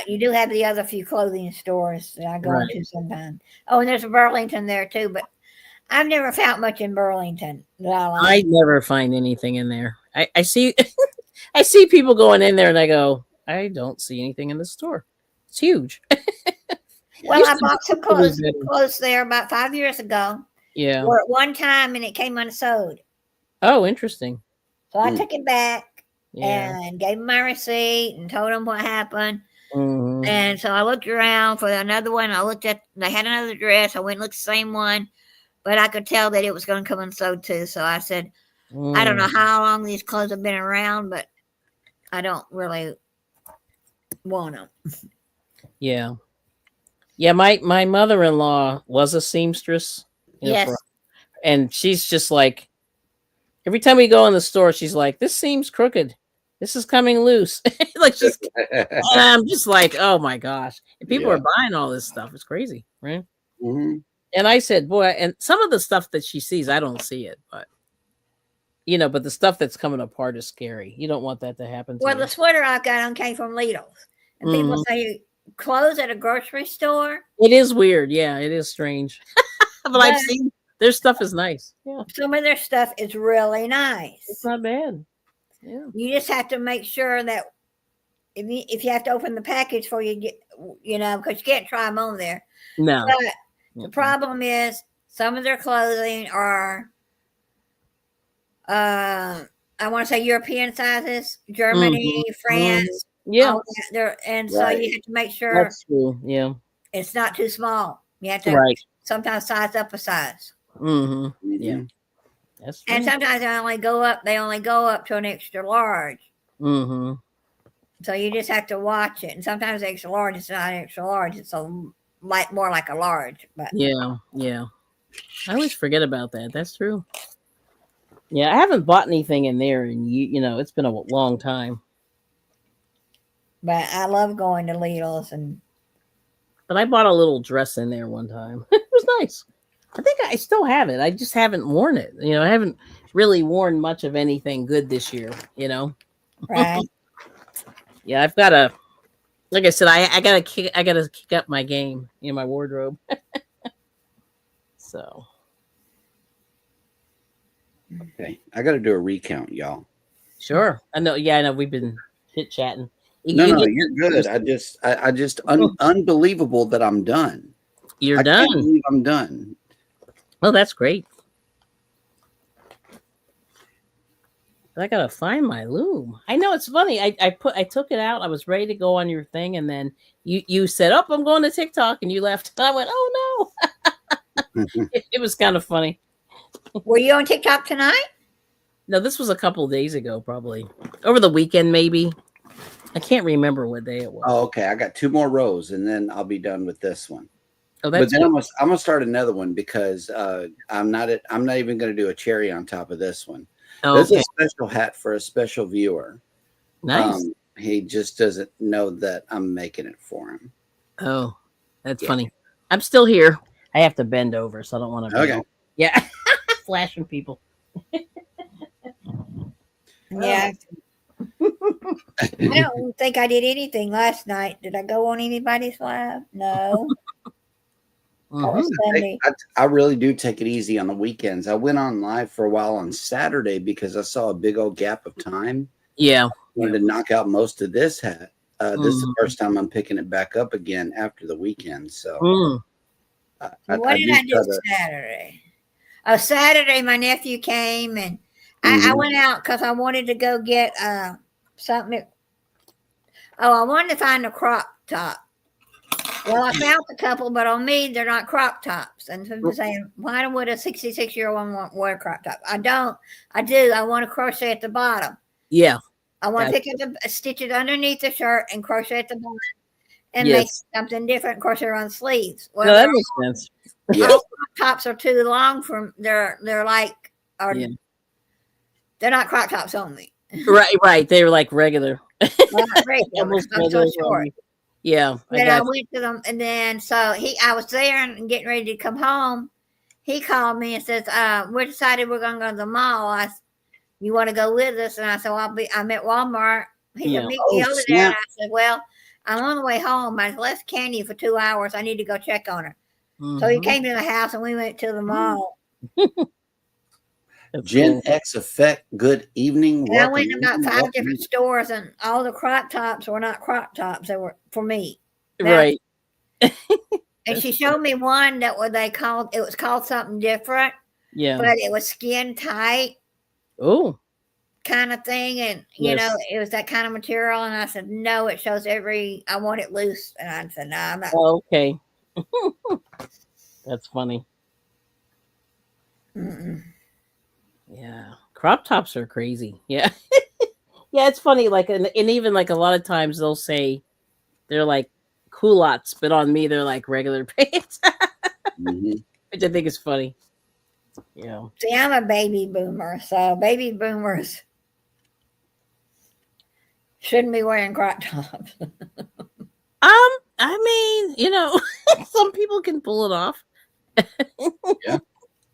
you do have the other few clothing stores that I go into sometimes. Oh, and there's a Burlington there too, but I've never found much in Burlington that I like. I never find anything in there. I see I see people going in there and I go, I don't see anything in the store. It's huge. Well, I bought some clothes there about 5 years ago. Yeah. Or at one time, and it came unsewed. Oh, interesting. So I took it back and gave them my receipt and told them what happened. And so I looked around for another one. They had another dress. I went and looked at the same one. But I could tell that it was going to come unsewed too. So I said, I don't know how long these clothes have been around, but I don't really want them. Yeah. Yeah, my mother-in-law was a seamstress. Yes. And she's just like, every time we go in the store, she's like, this seam's crooked. This is coming loose. And I'm just like, oh my gosh. And people are buying all this stuff. It's crazy, right? And I said, boy, and some of the stuff that she sees, I don't see it, but but the stuff that's coming apart is scary. You don't want that to happen to you. The sweater I got on came from Lidl's. And people say clothes at a grocery store. It is weird. Yeah, it is strange. But I've seen their stuff is nice. Yeah. Some of their stuff is really nice. It's not bad. Yeah. You just have to make sure that if you have to open the package before you get, because you can't try them on there. No. But the problem is some of their clothing are, I want to say European sizes, Germany, France. Yeah, all that there, and so Right. you have to make sure that's true. Yeah, it's not too small. You have to right. sometimes size up a size. Mm-hmm. Yeah, Mhm. that's And true. sometimes they only go up to an extra large. Mm-hmm. So you just have to watch it. And sometimes extra large is not extra large. It's like more like a large. But Yeah, yeah. I always forget about that. That's true. Yeah, I haven't bought anything in there, and it's been a long time. I love going to Lidl's and But I bought a little dress in there one time. It was nice. I think I still have it. I just haven't worn it. I haven't really worn much of anything good this year. right. Yeah, I've got to. Like I said, I gotta kick up my game in my wardrobe. So Okay. I got to do a recount, y'all. sure, I know. Yeah, I know. We've been chit chatting. No, You no, get you're good. I just unbelievable that I'm done. you're I can't done. believe I'm done. Oh, that's great. I gotta find my loom. I know it's funny. I took it out. I was ready to go on your thing, and then you said, "Oh, I'm going to TikTok," and you left. I went, "Oh no!" It was kind of funny. Were you on TikTok tonight? No, this was a couple of days ago, probably over the weekend, maybe. I can't remember what day it was. Oh, okay. I got 2 more rows and then I'll be done with this one. Oh, But that's then good. I'm gonna start another one because I'm not even gonna do a cherry on top of this one. Oh, This is okay, a special hat for a special viewer. nice. He just doesn't know that I'm making it for him. Oh, that's Yeah. funny. I'm still here. I have to bend over, so I don't want to be Okay. all, yeah, flashing people. Yeah. I don't think I did anything last night. Did I go on anybody's live? No. That was Sunday. I really do take it easy on the weekends. I went on live for a while on Saturday because I saw a big old gap of time. Yeah. I wanted to knock out most of this hat. This is the Mhm. first time I'm picking it back up again after the weekend. So Mm. What I did do I do try to. Saturday? Oh, Saturday, my nephew came and I Mhm. went out because I wanted to go get something. Oh, I wanted to find a crop top. Well, I found a couple, but on me, they're not crop tops. And people saying, why would a 66-year-old want wear a crop top? I don't. I do. I want to crochet at the bottom. Yeah. I want to Gotcha. pick up stitch it underneath the shirt and crochet at the bottom and make Yes. something different, crochet on sleeves. No, Well, that makes sense. Yeah. all crop tops are too long for they're like are Yeah. they're not crop tops only. Right. Right. They were like regular, Not regular almost because I'm so regular. short. Yeah. I Then I got. went to them, and then so I was there and getting ready to come home. He called me and says, "We decided we're going to go to the mall. You want to go with us?" And I said, "Well, I'm at Walmart." He said, Yeah. "Meet me Oh over there." And snap! I said, "Well, I'm on the way home. I left Candy for 2 hours. I need to go check on her." So he Mhm. came to the house, and we went to the mall. That's Gen cool. X effect. Good evening. And I went Welcome. in about 5 Welcome. different stores, and all the crop tops were not crop tops. They were for me. Now, Right. and she showed me one that it was called something different, Yeah. but it was skin tight Oh. kind of thing. And, Yes. it was that kind of material. And I said, no, it shows I want it loose. And I said, no, I'm not. Oh, okay. That's funny. Mm-mm. Yeah. Crop tops are crazy. Yeah. Yeah. It's funny. Like, and even like a lot of times they'll say they're like culottes, but on me they're like regular pants, Mhm. which I think is funny. Yeah. See, I'm a baby boomer. So baby boomers shouldn't be wearing crop tops. I mean, some people can pull it off.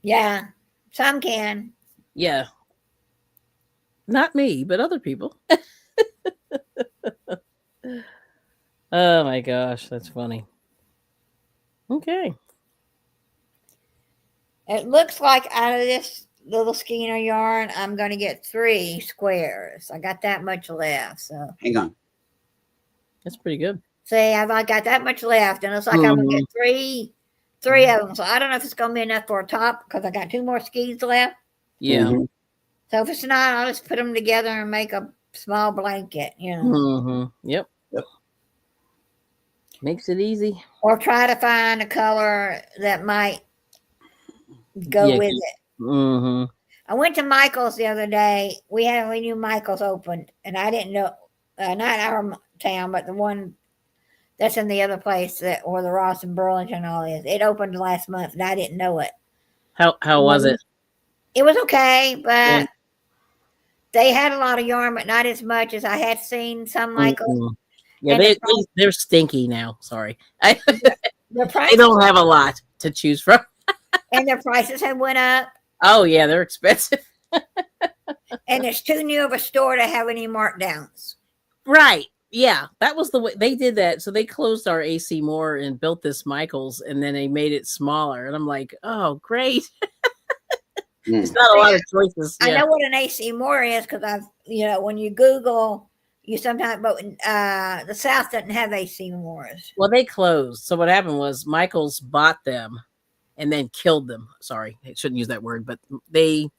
Yeah, some can. Yeah. Not me, but other people. Oh my gosh, that's funny. Okay. It looks like out of this little skein of yarn, I'm going to get 3 squares. I got that much left. So, Hang on. That's pretty good. see, I've got that much left, and it's like I'm going to Mhm. get three of them. So I don't know if it's going to be enough for a top because I got 2 more skeins left. Yeah. Mhm. So if it's not, I'll just put them together and make a small blanket, you know. Yep. Yep. Makes it easy. Or try to find a color that might go Yeah. with it. I went to Michael's the other day. We knew Michael's opened, and I didn't know, not our town, but the one that's in the other place where the Ross and Burlington all is. It opened last month, and I didn't know it. How was it? It was okay, but Yeah. they had a lot of yarn, but not as much as I had seen some Michael's. Yeah, And they're stinky now. Sorry, the they prices, don't have a lot to choose from. and their prices have went up. Oh yeah, they're expensive. And it's too new of a store to have any markdowns. Right. Yeah, that was the way they did that. So they closed our AC Moore and built this Michael's, and then they made it smaller. And I'm like, oh, great. It's not a lot of choices. I know what an AC Moore is because when you Google, you sometimes, but the South doesn't have AC Moores. Well, they closed. So what happened was Michael's bought them and then killed them. Sorry, I shouldn't use that word, but they,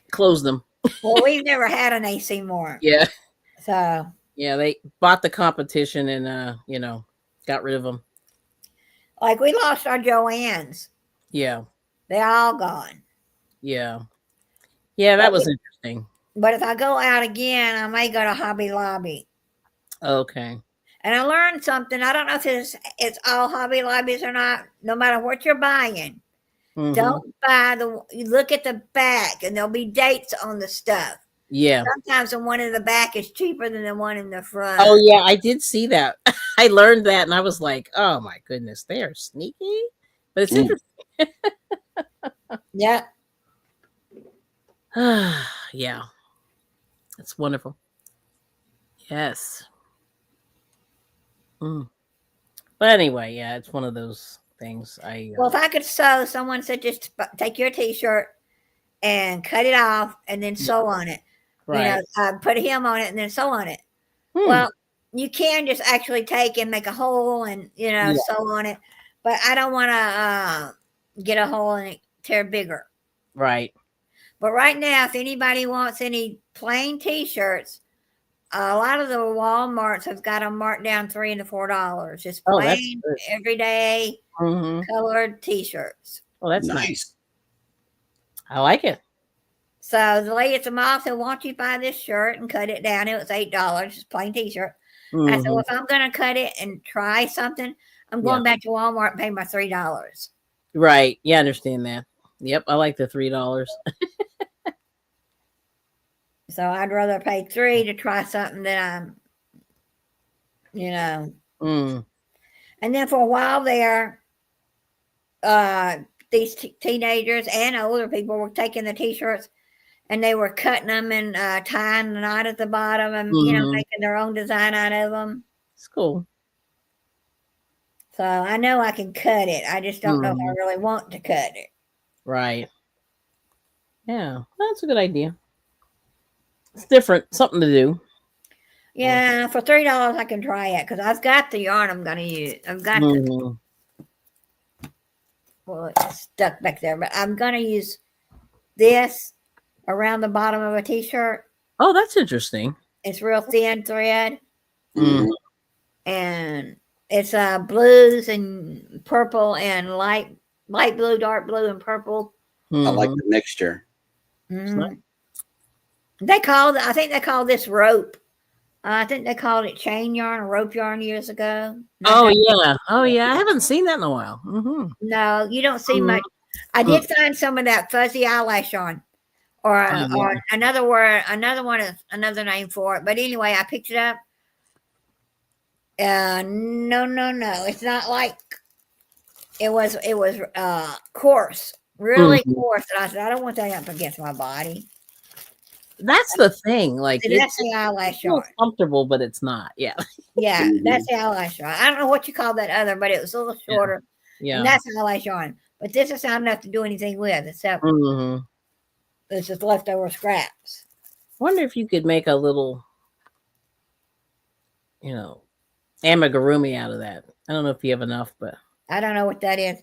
closed them. Well, we've never had an AC Moore. Yeah. So. Yeah, they bought the competition and, got rid of them. Like we lost our Joannes. Yeah. They're all gone. Yeah. Yeah, that was interesting. But if I go out again, I may go to Hobby Lobby. Okay. And I learned something. I don't know if it's all Hobby Lobbies or not. No matter what you're buying, don't buy you look at the back, and there'll be dates on the stuff. Yeah. Sometimes the one in the back is cheaper than the one in the front. Oh yeah, I did see that. I learned that, and I was like, "Oh my goodness, they are sneaky." But it's interesting. Yeah. Yeah. That's wonderful. Yes. But anyway, yeah, it's one of those things. Well, if I could sew, someone said just take your T-shirt and cut it off and then sew on it. Right. Put a hem on it and then sew on it. Well, you can just actually take and make a hole and sew on it, but I don't want to get a hole and it tear bigger. Right. But right now, if anybody wants any plain T-shirts, a lot of the Walmarts have got them marked down $3 to $4. Just plain, everyday, colored T-shirts. Oh, that's nice. I like it. So the lady at the mall said, "Won't you buy this shirt and cut it down?" It was $8, just plain T-shirt. I said, "Well, if I'm going to cut it and try something, I'm going back to Walmart and pay my $3." Right. Yeah, I understand that. Yep, I like the $3. So I'd rather pay $3 to try something that And then for a while there, these teenagers and older people were taking the T-shirts and they were cutting them and tying the knot at the bottom and making their own design out of them. It's cool. So I know I can cut it. I just don't know if I really want to cut it. Right. Yeah, that's a good idea. It's different, something to do. Yeah, for $3 I can try it because I've got the yarn I'm going to use. I've got well, it's stuck back there, but I'm going to use this around the bottom of a T-shirt. Oh, that's interesting. It's real thin thread. And it's blues and purple and light blue, dark blue, and purple. I like the mixture. I think they call this rope. I think they called it chain yarn or rope yarn years ago. Oh yeah. I haven't seen that in a while. No, you don't see much. I did find some of that fuzzy eyelash yarn, or another one is another name for it. But anyway, I picked it up. No, it's not like it was coarse, really coarse. And I said, I don't want that up against my body. That's the thing. Like that's the eyelash yarn. Comfortable, but it's not. Yeah. Yeah, that's the eyelash yarn. I don't know what you call that other, but it was a little shorter. Yeah. And that's the eyelash yarn. But this is not enough to do anything with, except it's just leftover scraps. Wonder if you could make a little, amigurumi out of that. I don't know if you have enough, but I don't know what that is.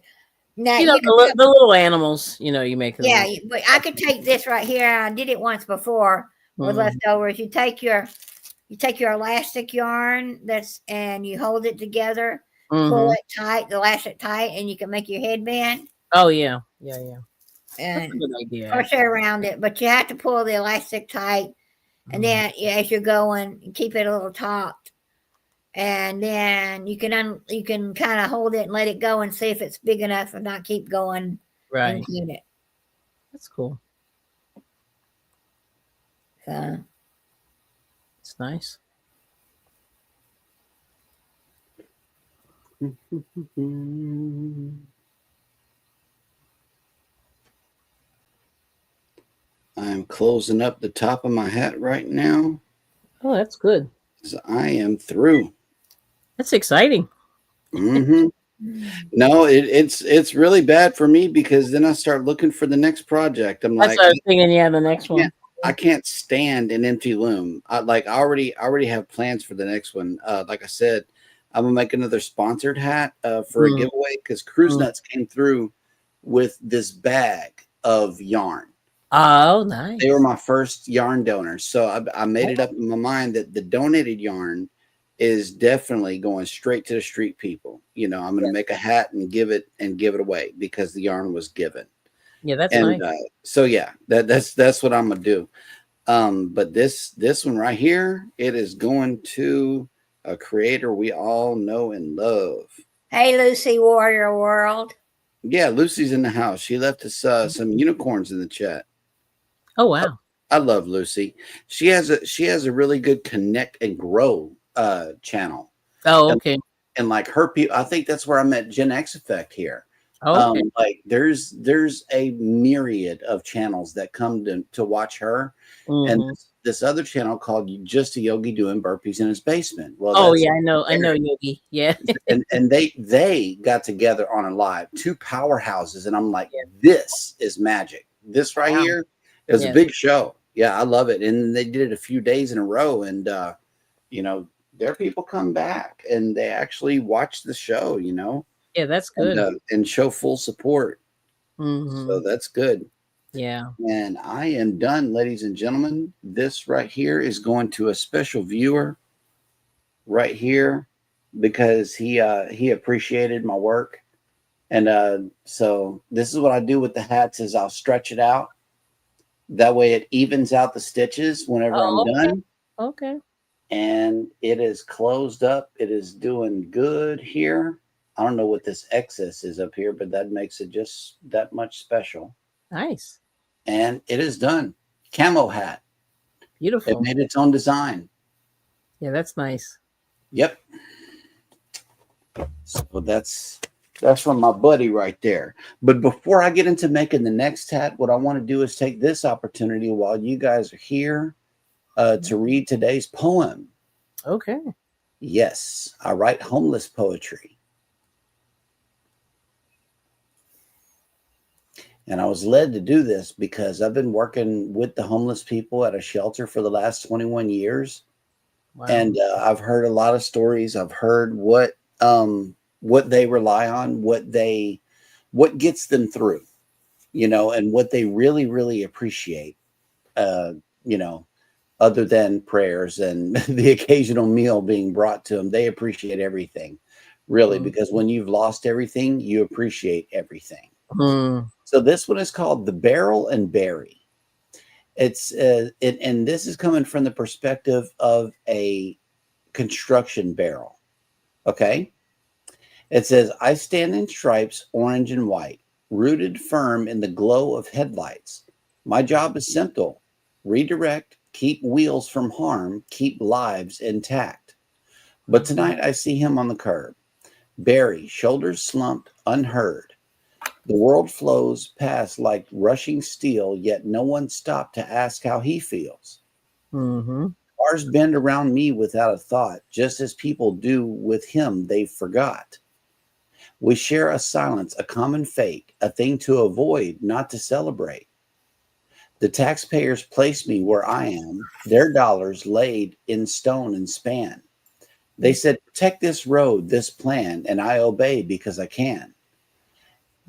Now, the little animals, you make. Yeah, but I could take this right here. I did it once before with leftovers. You take your elastic yarn and you hold it together, pull it tight, the elastic tight, and you can make your headband. Oh yeah, yeah, yeah. That's a And good idea. crochet around it, but you have to pull the elastic tight, and then as you're going, keep it a little taut, and then you can kind of hold it and let it go and see if it's big enough, and not keep going and clean it. That's cool. So it's nice. I'm closing up the top of my hat right now. Oh, that's good. So I am through. That's exciting. No, it's really bad for me because then I start looking for the next project. I'm That's like, what I was thinking. Yeah, the next one. I can't stand an empty loom. I already have plans for the next one. Like I said, I'm gonna make another sponsored hat for a giveaway because Cruise Nuts came through with this bag of yarn. Oh, nice. They were my first yarn donors, so I made it up in my mind that the donated yarn is definitely going straight to the street people. You know, I'm going to make a hat and give it away because the yarn was given. Yeah, that's nice. So yeah, that's what I'm gonna do. But this one right here, it is going to a creator we all know and love. Hey, Lucy Warrior World. Yeah, Lucy's in the house. She left us some unicorns in the chat. Oh wow. I love Lucy. She has a really good connect and grow channel. Oh, okay. And like her people, I think that's where I met Gen X Effect here. Oh, okay. Like there's a myriad of channels that come to watch her, and this other channel called Just a Yogi doing burpees in his basement. Well, yeah, I know Yogi. Yeah. and they got together on a live, two powerhouses, and I'm like, this is magic. This right here is a big show. Yeah, I love it. And they did it a few days in a row, and you know, their people come back and they actually watch the show. You know. Yeah, that's good. And show full support. So that's good. Yeah. And I am done, ladies and gentlemen. This right here is going to a special viewer right here because he appreciated my work. And so this is what I do with the hats is I'll stretch it out. That way it evens out the stitches whenever I'm done. Okay. And it is closed up. It is doing good here. I don't know what this excess is up here, but that makes it just that much special. Nice. And it is done. Camo hat. Beautiful. It made its own design. Yeah, that's nice. Yep. So that's from my buddy right there. But before I get into making the next hat, what I want to do is take this opportunity while you guys are here to read today's poem. Okay. Yes, I write homeless poetry. And I was led to do this because I've been working with the homeless people at a shelter for the last 21 years. Wow. And I've heard a lot of stories. I've heard what they rely on, what gets them through, you know, and what they really, really appreciate, you know, other than prayers and the occasional meal being brought to them. They appreciate everything, really, because when you've lost everything, you appreciate everything. So this one is called The Barrel and Berry. It's and this is coming from the perspective of a construction barrel. Okay. It says, I stand in stripes, orange and white, rooted firm in the glow of headlights. My job is simple. Redirect, keep wheels from harm, keep lives intact. But tonight I see him on the curb. Barry, shoulders slumped, unheard. The world flows past like rushing steel, yet no one stopped to ask how he feels. Cars bend around me without a thought, just as people do with him they forgot. We share a silence, a common fate, a thing to avoid, not to celebrate. The taxpayers place me where I am, their dollars laid in stone and span. They said, protect this road, this plan, and I obey because I can.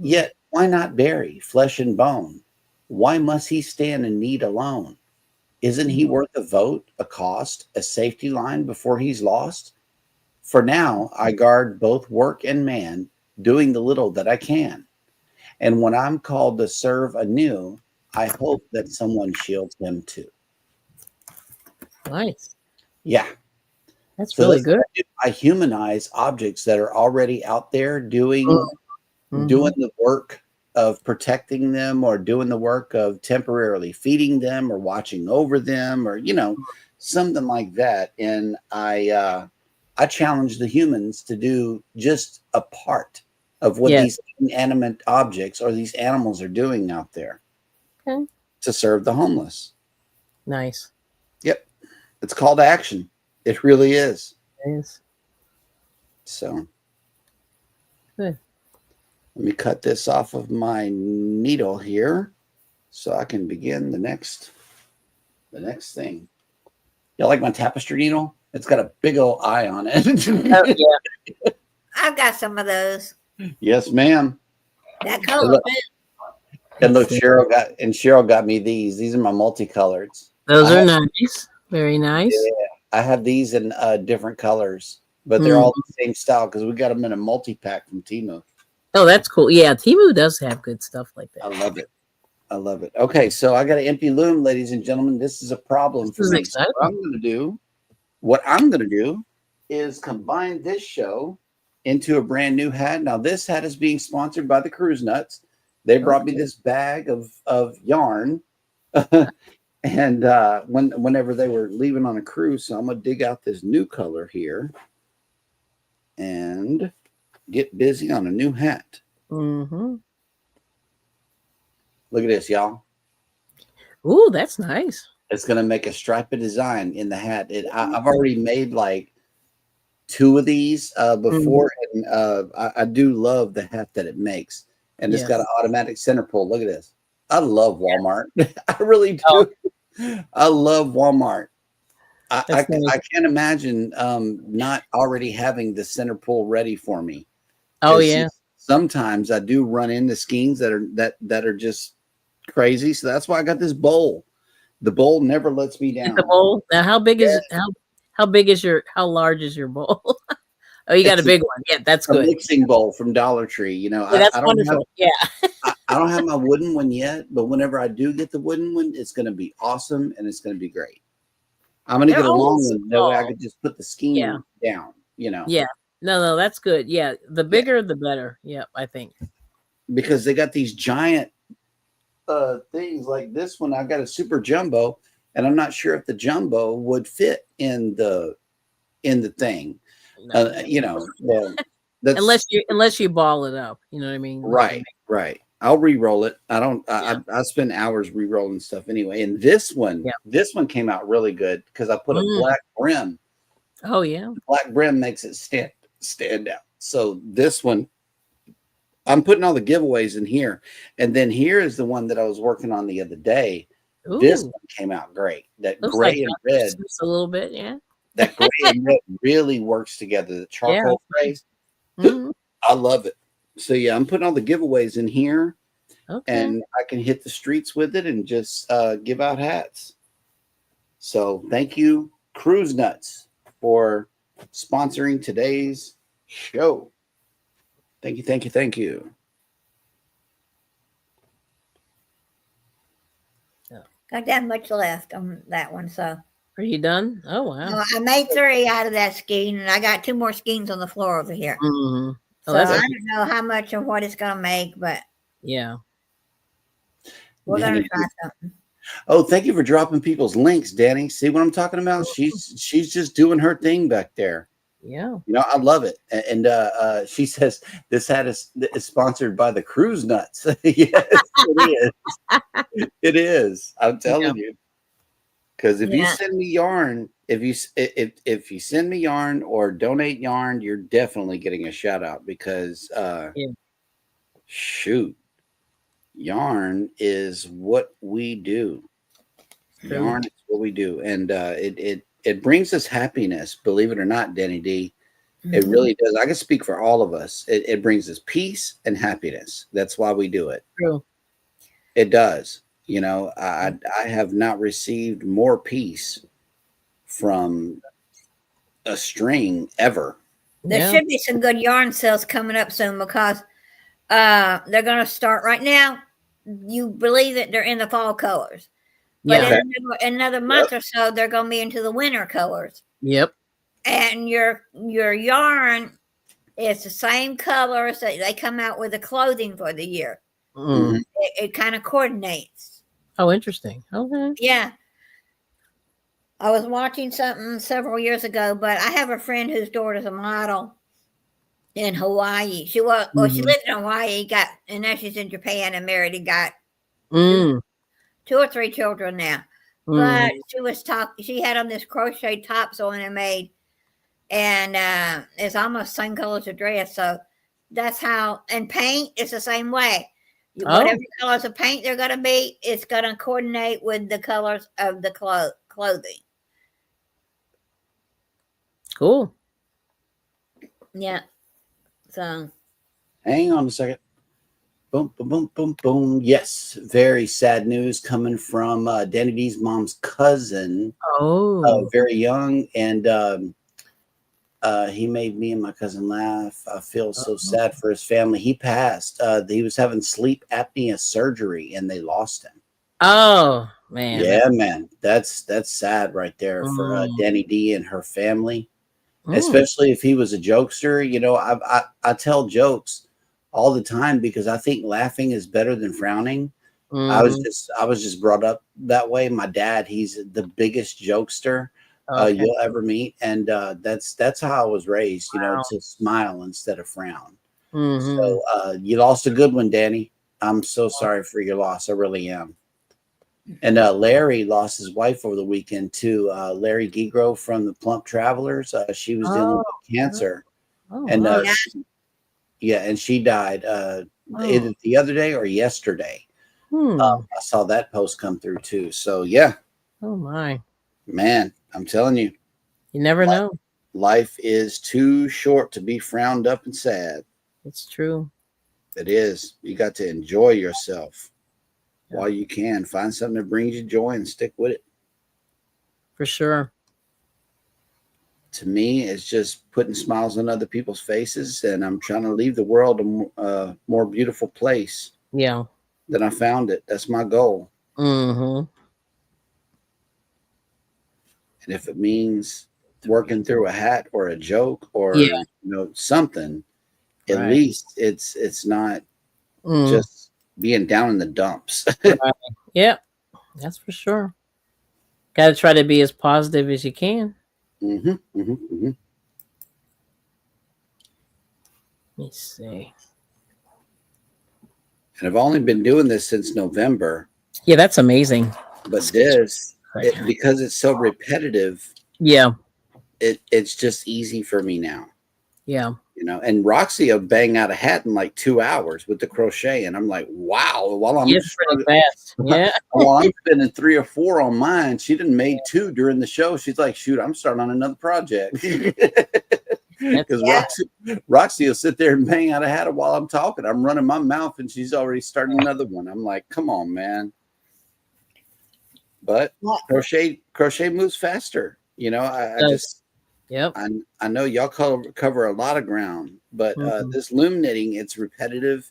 Yet, why not Barry, flesh and bone? Why must he stand in need alone? Isn't he worth a vote, a cost, a safety line before he's lost? For now, I guard both work and man, doing the little that I can. And when I'm called to serve anew, I hope that someone shields him too. Nice. Yeah. That's So really good. I humanize objects that are already out there doing Mm-hmm. the work of protecting them, or doing the work of temporarily feeding them or watching over them, or something like that. And I challenge the humans to do just a part of what these inanimate objects or these animals are doing out there to serve the homeless. Nice. Yep. It's called to action. It really is. It is. So good. Let me cut this off of my needle here so I can begin the next thing. You like my tapestry needle? It's got a big old eye on it. Oh, yeah. I've got some of those. Yes, ma'am. That color. And look, Cheryl got me these. These are my multicoloreds. Those are nice. Very nice. Yeah, I have these in different colors, but they're all the same style because we got them in a multi-pack from Temu. Oh, that's cool. Yeah, Temu does have good stuff like that. I love it. I love it. Okay, so I got an empty loom, ladies and gentlemen. This is a problem for me. So what I'm going to do is combine this show into a brand new hat. Now, this hat is being sponsored by the Cruise Nuts. They brought me this bag of yarn, and whenever they were leaving on a cruise, so I'm going to dig out this new color here and get busy on a new hat. Mm-hmm. Look at this, y'all. Ooh, that's nice. It's going to make a striped design in the hat. I've already made like 2 of these before, and I do love the hat that it makes. And it's got an automatic center pull. Look at this. I love Walmart. I really do. Oh. I love Walmart. I can't imagine not already having the center pull ready for me. Oh, yeah. Sometimes I do run into skeins that are just crazy. So that's why I got this bowl. The bowl never lets me down. The bowl. Now, how large is your bowl? Oh, you got a big one. Yeah, that's good. A mixing bowl from Dollar Tree. That's wonderful. I don't have my wooden one yet, but whenever I do get the wooden one, it's going to be awesome and it's going to be great. I'm going to get a long one. That way I could just put the skein down, Yeah. No, that's good. Yeah. The bigger, the better. Yeah, I think. Because they got these giant things like this one. I've got a super jumbo, and I'm not sure if the jumbo would fit in the thing. No. That's, unless you ball it up, you know what I mean? Right. I'll re-roll it. I spend hours re-rolling stuff anyway. And this one came out really good because I put a black brim. Oh yeah. The black brim makes it stand out. So this one, I'm putting all the giveaways in here. And then here is the one that I was working on the other day. Ooh. This one came out great. That looks gray and red. A little bit, yeah. That gray and red really works together. The charcoal phrase. I love it. So yeah, I'm putting all the giveaways in here, and I can hit the streets with it and just give out hats. So thank you, Cruise Nuts, for sponsoring today's show. Thank you. Got that much left on that one, so. Are you done? Oh, wow. I made 3 out of that skein, and I got 2 more skeins on the floor over here. Mm-hmm. So I don't know how much of what it's going to make, but yeah, we're going to try something. Oh, thank you for dropping people's links, Danny. See what I'm talking about? She's just doing her thing back there. Yeah. I love it. And she says this hat is sponsored by the Cruise Nuts. Yes, it is. It is. I'm telling you. Because if you send me yarn, if you send me yarn or donate yarn, you're definitely getting a shout out because shoot, yarn is what we do. Yarn is what we do, and it brings us happiness. Believe it or not, Denny D, it really does. I can speak for all of us. It brings us peace and happiness. That's why we do it. True. It does. You know, I have not received more peace from a string ever. There Yeah. should be some good yarn sales coming up soon because they're going to start right now. You believe that they're in the fall colors, but Yeah. in another month or so, they're going to be into the winter colors. Yep. And your yarn is the same colors that they come out with the clothing for the year. Mm. It kind of coordinates. Oh, interesting. Okay. Yeah. I was watching something several years ago, but I have a friend whose daughter's a model in Hawaii. She was she Mhm. lived in Hawaii, and now she's in Japan and married and got Mm. two or three children now. But Mhm. she was she had on this crochet top sewing and made, and it's almost same color as a dress. So that's how, and paint is the same way. Oh, Whatever colors of paint they're going to be, it's going to coordinate with the colors of the clothing. cool. Yeah. So Hang on a second. Boom, boom, boom, boom, boom. Yes, very sad news coming from Danny D's mom's cousin, Oh. very young, and he made me and my cousin laugh. I feel so sad for his family. He passed. He was having sleep apnea surgery, and they lost him. Oh, man. Yeah, man, that's sad right there for Mm. Danny D and her family. Mm. Especially if he was a jokester. You know, I tell jokes all the time because I think laughing is better than frowning. I was Mhm. just brought up that way. My dad, he's the biggest jokester Okay. you'll ever meet, and that's how I was raised. You know, Wow. to smile instead of frown. Mhm. So you lost a good one, Danny. I'm so sorry for your loss. I really am. And Larry lost his wife over the weekend too. Larry Gigro from the Plump Travelers. She was dealing Oh. with cancer, Oh, and wow. yeah, and she died Oh. either the other day or yesterday. Hmm. I saw that post come through too. So yeah, Oh, my. man, I'm telling you, You never li- know. life is too short to be frowned up and sad. It's true. It is. You got to enjoy yourself Yeah, while you can. Find something that brings you joy and stick with it. for sure. To me, it's just putting smiles on other people's faces, and I'm trying to leave the world a more beautiful place Yeah. than I found it. That's my goal. Mhm. And if it means working through a hat or a joke Yeah. or something, at Right. least it's not Mm. just being down in the dumps. Right. Yep. That's for sure. Got to try to be as positive as you can. hmm hmm hmm Let me see. And I've only been doing this since November, Yeah, that's amazing. but Right. because it's so repetitive, Yeah. it's just easy for me now. Yeah. And Roxy will bang out a hat in like 2 hours with the crochet, and I'm like, wow. It's pretty fast. Yeah. While I'm spending 3 or 4 on mine, she didn't made 2 during the show. She's like, shoot, I'm starting on another project. That's Because Roxy will sit there and bang out a hat while I'm talking. I'm running my mouth, and she's already starting another one. I'm like, come on, man. But crochet moves faster. I just Yep. I know y'all cover a lot of ground, but Mhm. this loom knitting, it's repetitive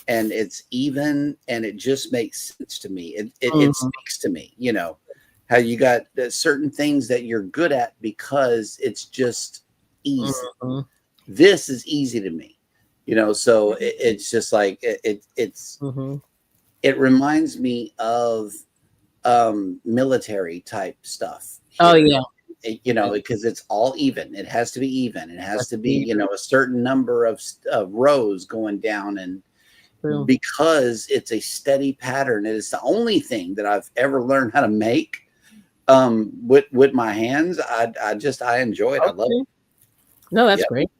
and it's even, and it just makes sense to me. It Mhm. speaks to me, how you got certain things that you're good at because it's just easy. Mhm. This is easy to me, so it's just like Mhm. it reminds me of military type stuff Oh, here. yeah. Because it's all even. It has to be even. It has That's to be, a certain number of rows going down. And true. because it's a steady pattern, it is the only thing that I've ever learned how to make with my hands. I enjoy it. I love Okay. it. No, that's Yep. great.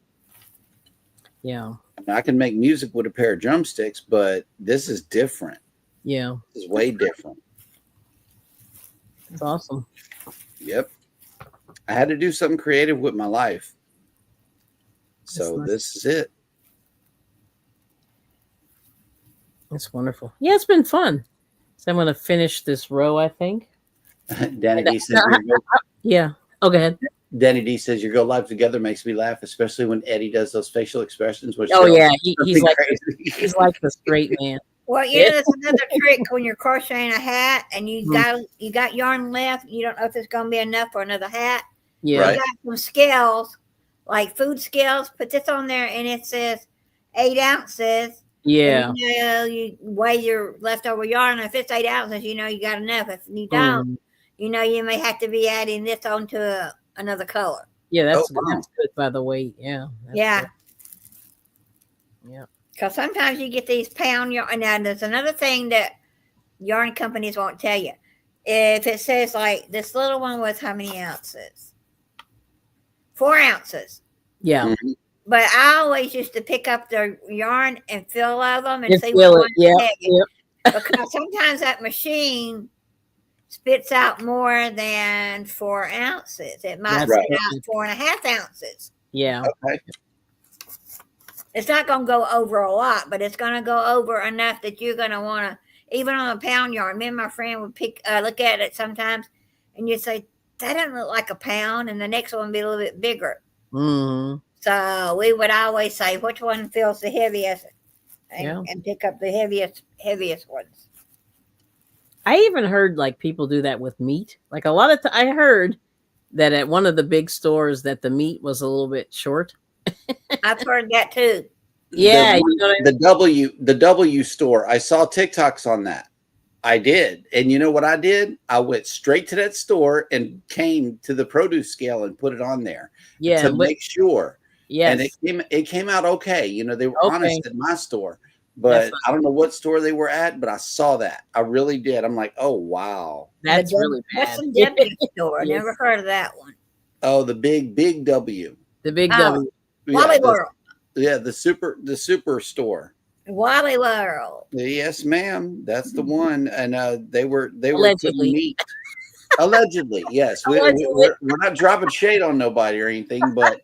Yeah. I can make music with a pair of drumsticks, but this is different. Yeah. This is way different. It's awesome. Yep. I had to do something creative with my life. So nice. this is it. It's wonderful. Yeah, it's been fun. So I'm going to finish this row, I think. Danny D says Yeah. Oh, go ahead. Danny D says your go live together makes me laugh, especially when Eddie does those facial expressions. Which Oh yeah, he's something like crazy. he's like the straight man. Well, you know, there's another trick when you're crocheting a hat and you got yarn left. You don't know if it's going to be enough for another hat. Yeah. Right. You got some scales, like food scales. Put this on there, and it says 8 ounces. Yeah. And you know, you weigh your leftover yarn. If it's 8 ounces, you know you got enough. If you don't, you know you may have to be adding this onto another color. Yeah, that's good by the weight. Yeah. Yeah. Good. Yeah. Because sometimes you get these pound yarn. Now, there's another thing that yarn companies won't tell you. If it says like this little one was how many ounces? 4 ounces. Yeah. Mm-hmm. But I always used to pick up the yarn and feel of them and see feel what it. one Yeah. yeah. Because sometimes that machine spits out more than 4 ounces. It might spit out 4.5 ounces. Yeah. Okay. It's not going to go over a lot, but it's going to go over enough that you're going to want to, even on a pound yarn. Me and my friend would look at it sometimes, and you'd say, that doesn't look like a pound, and the next one would be a little bit bigger. Mm-hmm. So we would always say, which one feels the heaviest, and pick up the heaviest ones. I even heard like people do that with meat. Like a lot of I heard that at one of the big stores that the meat was a little bit short. I've heard that too. Yeah, the W store. I saw TikToks on that. I did, and you know what I did? I went straight to that store and came to the produce scale and put it on there. Yeah, to make sure. Yes, and it came out okay. You know, they were honest at my store, but I don't know what store they were at. But I saw that. I really did. I'm like, oh wow, that's really bad. That's some W store. Yes. Never heard of that one. Oh, the big W. The big W. Wally World. The super store. Wally World. Yes, ma'am. That's the one. And they were Allegedly. Meat. Allegedly, yes. We're not dropping shade on nobody or anything, but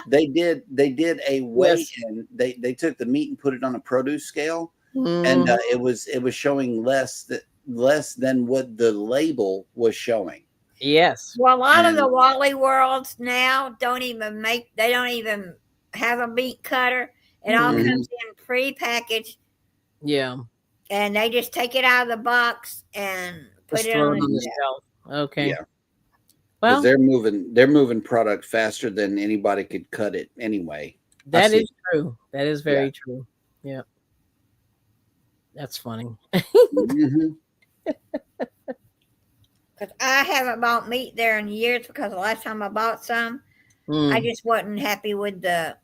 they did a weigh in. They took the meat and put it on a produce scale, and it was showing less than what the label was showing. Yes. Well, a lot of the Wally Worlds now don't even have a meat cutter. It all comes in pre-packaged. Yeah. And they just take it out of the box and put it on the shelf. Okay. Yeah. Well, they're moving product faster than anybody could cut it anyway. That is true. That is very true. Yeah. That's funny. Because I haven't bought meat there in years because the last time I bought some, I just wasn't happy with the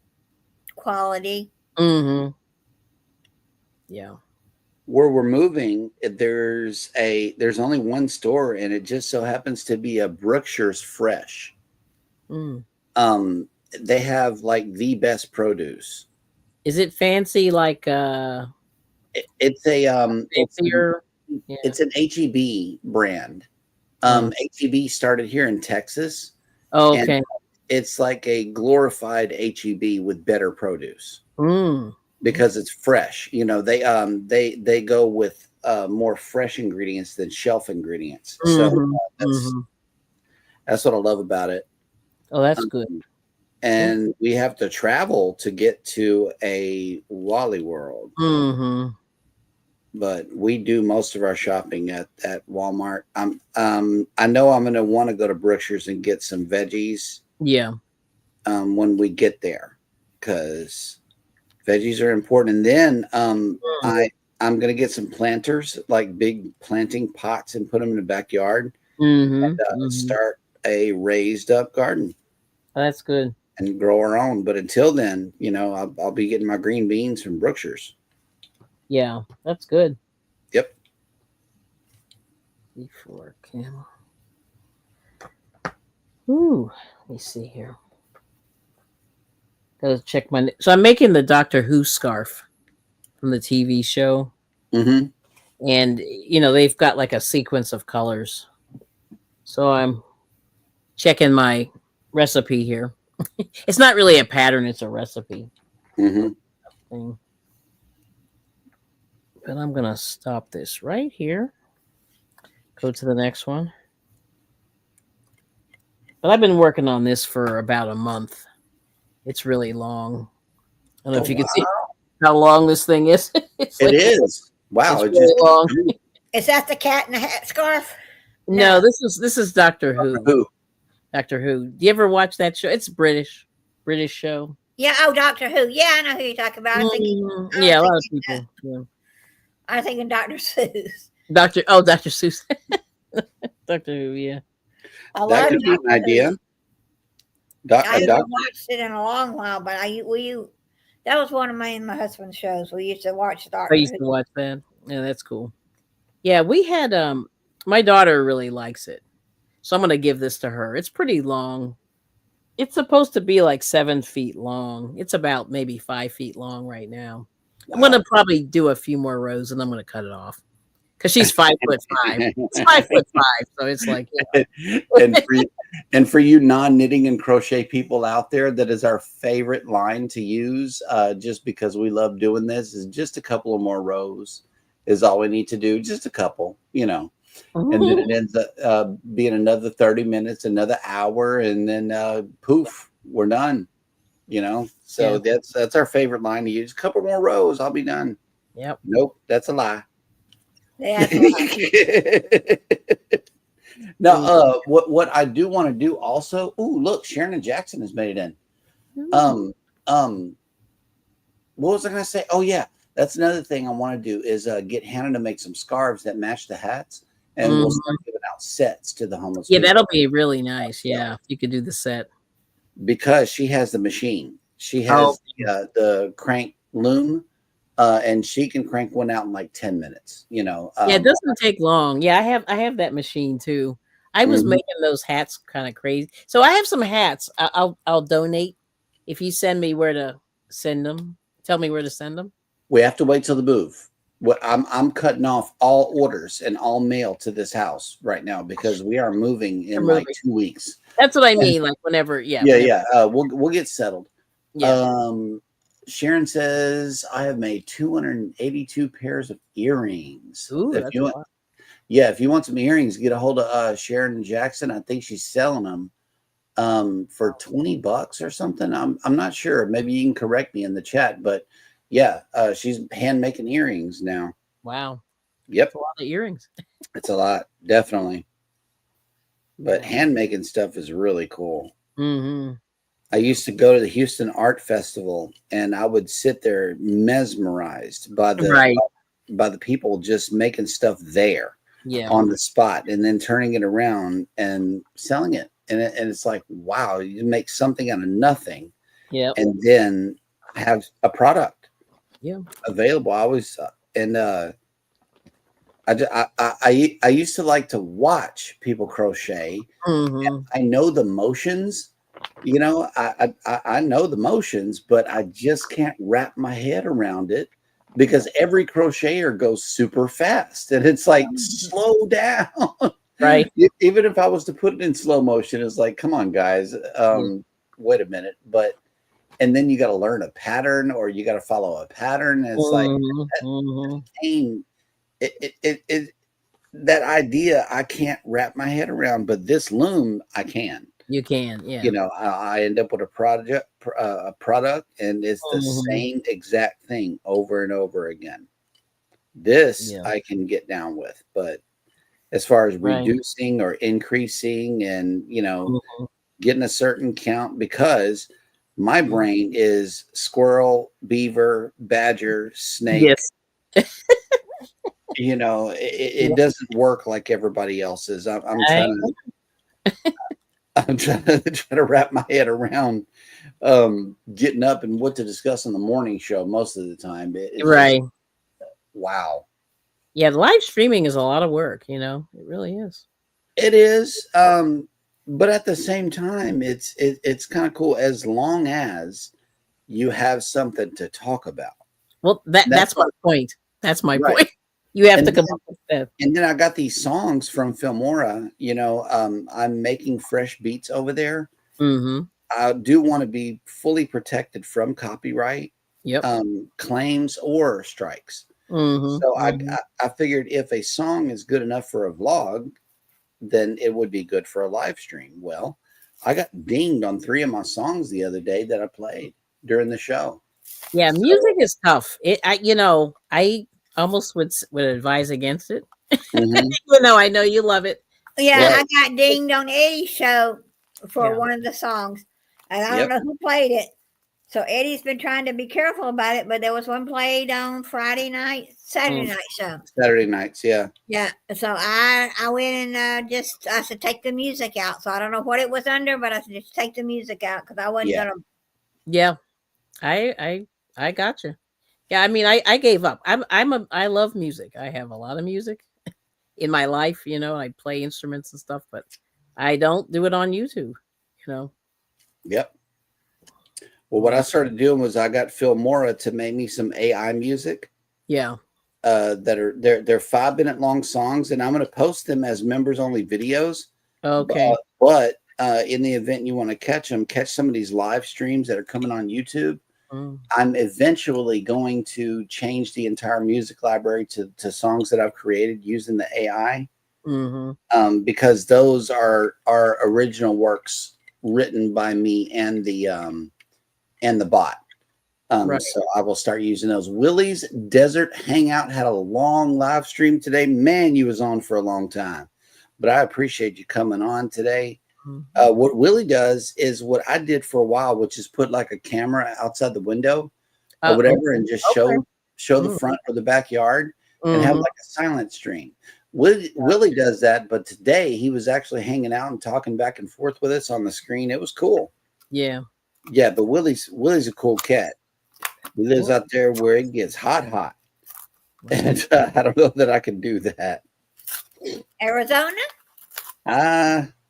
quality. Mm-hmm. Yeah. Where we're moving, there's only one store, and it just so happens to be a Brookshire's Fresh. They have like the best produce. Is it fancy? Like it's a fancier. It's an HEB brand. HEB started here in Texas. Oh, okay. It's like a glorified HEB with better produce. Because it's fresh. You know, they go with more fresh ingredients than shelf ingredients. So that's what I love about it. Oh, that's good. And we have to travel to get to a Wally World. But we do most of our shopping at Walmart. I know I'm going to want to go to Brookshire's and get some veggies. Yeah. When we get there, because veggies are important. And then I'm going to get some planters, like big planting pots, and put them in the backyard and start a raised up garden. Oh, that's good. And grow our own. But until then, you know, I'll be getting my green beans from Brookshire's. Yeah, that's good. Yep. Before camera. Ooh, let me see here. Gotta check my. So I'm making the Doctor Who scarf from the TV show, and you know they've got like a sequence of colors. So I'm checking my recipe here. It's not really a pattern; it's a recipe. Thing. But I'm gonna stop this right here. Go to the next one. But I've been working on this for about a month. It's really long. I don't know Oh, if you wow. can see how long this thing is. It's It like is. Wow. it's It really just long. Is that the cat in the hat scarf? No, this is Doctor Who. Who? Doctor Who. Do you ever watch that show? It's British show. Yeah. Oh, Doctor Who. Yeah, I know who you're talking about. Yeah, a lot of people. Yeah. I was thinking Doctor Seuss. Dr. Seuss. Doctor Who, yeah. I That love could be an Doctor idea. Who. Doc, I doc, haven't watched it in a long while, but that was one of my husband's shows. We used to watch I Doctor used Who. to watch that. Yeah, that's cool. Yeah, we had my daughter really likes it. So I'm gonna give this to her. It's pretty long. It's supposed to be like 7 feet long. It's about maybe 5 feet long right now. I'm wow. gonna probably do a few more rows and I'm gonna cut it off. Because she's 5'5". It's 5'5", so it's like, and for you, non-knitting and crochet people out there, that is our favorite line to use, just because we love doing this, is just a couple of more rows is all we need to do. Just a couple, and then it ends up being another 30 minutes, another hour, and then poof, we're done. So Yeah. that's our favorite line to use. A couple more rows, I'll be done. Yep. Nope, that's a lie. Yeah, that's right. Now, what I do want to do also. Oh, look, Sharon Jackson has made it in. What was I going to say? Oh yeah, that's another thing I want to do is get Hannah to make some scarves that match the hats, and we'll start giving out sets to the homeless Yeah, people. that'll be really nice. Yeah, if you could do the set. Because she has the machine. She has the crank loom, and she can crank one out in like 10 minutes. Yeah, it doesn't take long. Yeah, I have that machine too. I was Mhm. making those hats kind of crazy. So I have some hats. I'll donate if you send me where to send them. Tell me where to send them. We have to wait till the move. What I'm cutting off all orders and all mail to this house right now because we are moving in You're like moving. 2 weeks. That's what I mean. Like whenever, Yeah, whenever. yeah. We'll get settled. Yeah. Sharon says I have made 282 pairs of earrings. Ooh, If that's you a want, lot. yeah, if you want some earrings, get a hold of Sharon Jackson. I think she's selling them for $20 or something. I'm not sure. Maybe you can correct me in the chat, but yeah, she's hand making earrings now. Wow. Yep, That's a lot of earrings. it's a lot, definitely. But Yeah. hand making stuff is really cool. Mm-hmm. I used to go to the Houston Art Festival, and I would sit there mesmerized by the people just making stuff there Yeah. on the spot, and then turning it around and selling it. And it's like, wow, you make something out of nothing, Yep. and then have a product Yeah. available. I always I used to like to watch people crochet. Mm-hmm. I know the motions, I know the motions, but I just can't wrap my head around it because every crocheter goes super fast, and it's like, slow down. Right. Even if I was to put it in slow motion, it's like, come on, guys, wait a minute. And then you got to learn a pattern, or you got to follow a pattern. And it's like pain. That idea I can't wrap my head around, but this loom I can. You can, yeah. I end up with a product, and it's the same exact thing over and over again. This I can get down with, but as far as reducing or increasing and getting a certain count, because my brain is squirrel, beaver, badger, snake. Yes. It doesn't work like everybody else's. I'm trying to wrap my head around getting up and what to discuss on the morning show most of the time. Right. Wow. Yeah, live streaming is a lot of work, it really is. It is. But at the same time, it's kind of cool as long as you have something to talk about. Well, that's my point. That's my point. You have to come up with that. And then I got these songs from Filmora. I'm making fresh beats over there. Mm-hmm. I do want to be fully protected from copyright claims or strikes. So Mm-hmm. I figured if a song is good enough for a vlog, then it would be good for a live stream. Well, I got dinged on 3 of my songs the other day that I played during the show. Yeah, music So, is tough. I almost would advise against it. mhm, Even though I know you love it. Yeah, It, right. I got dinged on Eddie's show for yeah. one of the songs, and I don't Yep. know who played it. So Eddie's been trying to be careful about it, but there was one played on Friday night, Saturday Mm. night show. Saturday nights. Yeah. Yeah, so I went and just I said take the music out. So I don't know what it was under, but I said just take the music out because I wasn't Yeah. gonna. Yeah. I got you. Yeah, I mean I gave up. I love music. I have a lot of music in my life, I play instruments and stuff, but I don't do it on YouTube, you know. Yep. Well, what I started doing was I got Phil Mora to make me some AI music. Yeah. That are they're 5-minute long songs, and I'm going to post them as members only videos. Okay. But in the event you want to catch some of these live streams that are coming on YouTube. Mm. I'm eventually going to change the entire music library to songs that I've created using the AI, because those are original works written by me and the bot. Right. So I will start using those. Willie's Desert Hangout had a long live stream today. Man, you was on for a long time, but I appreciate you coming on today. Mhm. What Willie does is what I did for a while, which is put like a camera outside the window or Okay. whatever, and just Okay. show the Mm. front or the backyard and have Mhm. like a silent stream. Willie does that, but today he was actually hanging out and talking back and forth with us on the screen. It was cool. Yeah. Yeah, but Willie's a cool cat. He lives out there where it gets hot, and I don't know that I can do that. Arizona?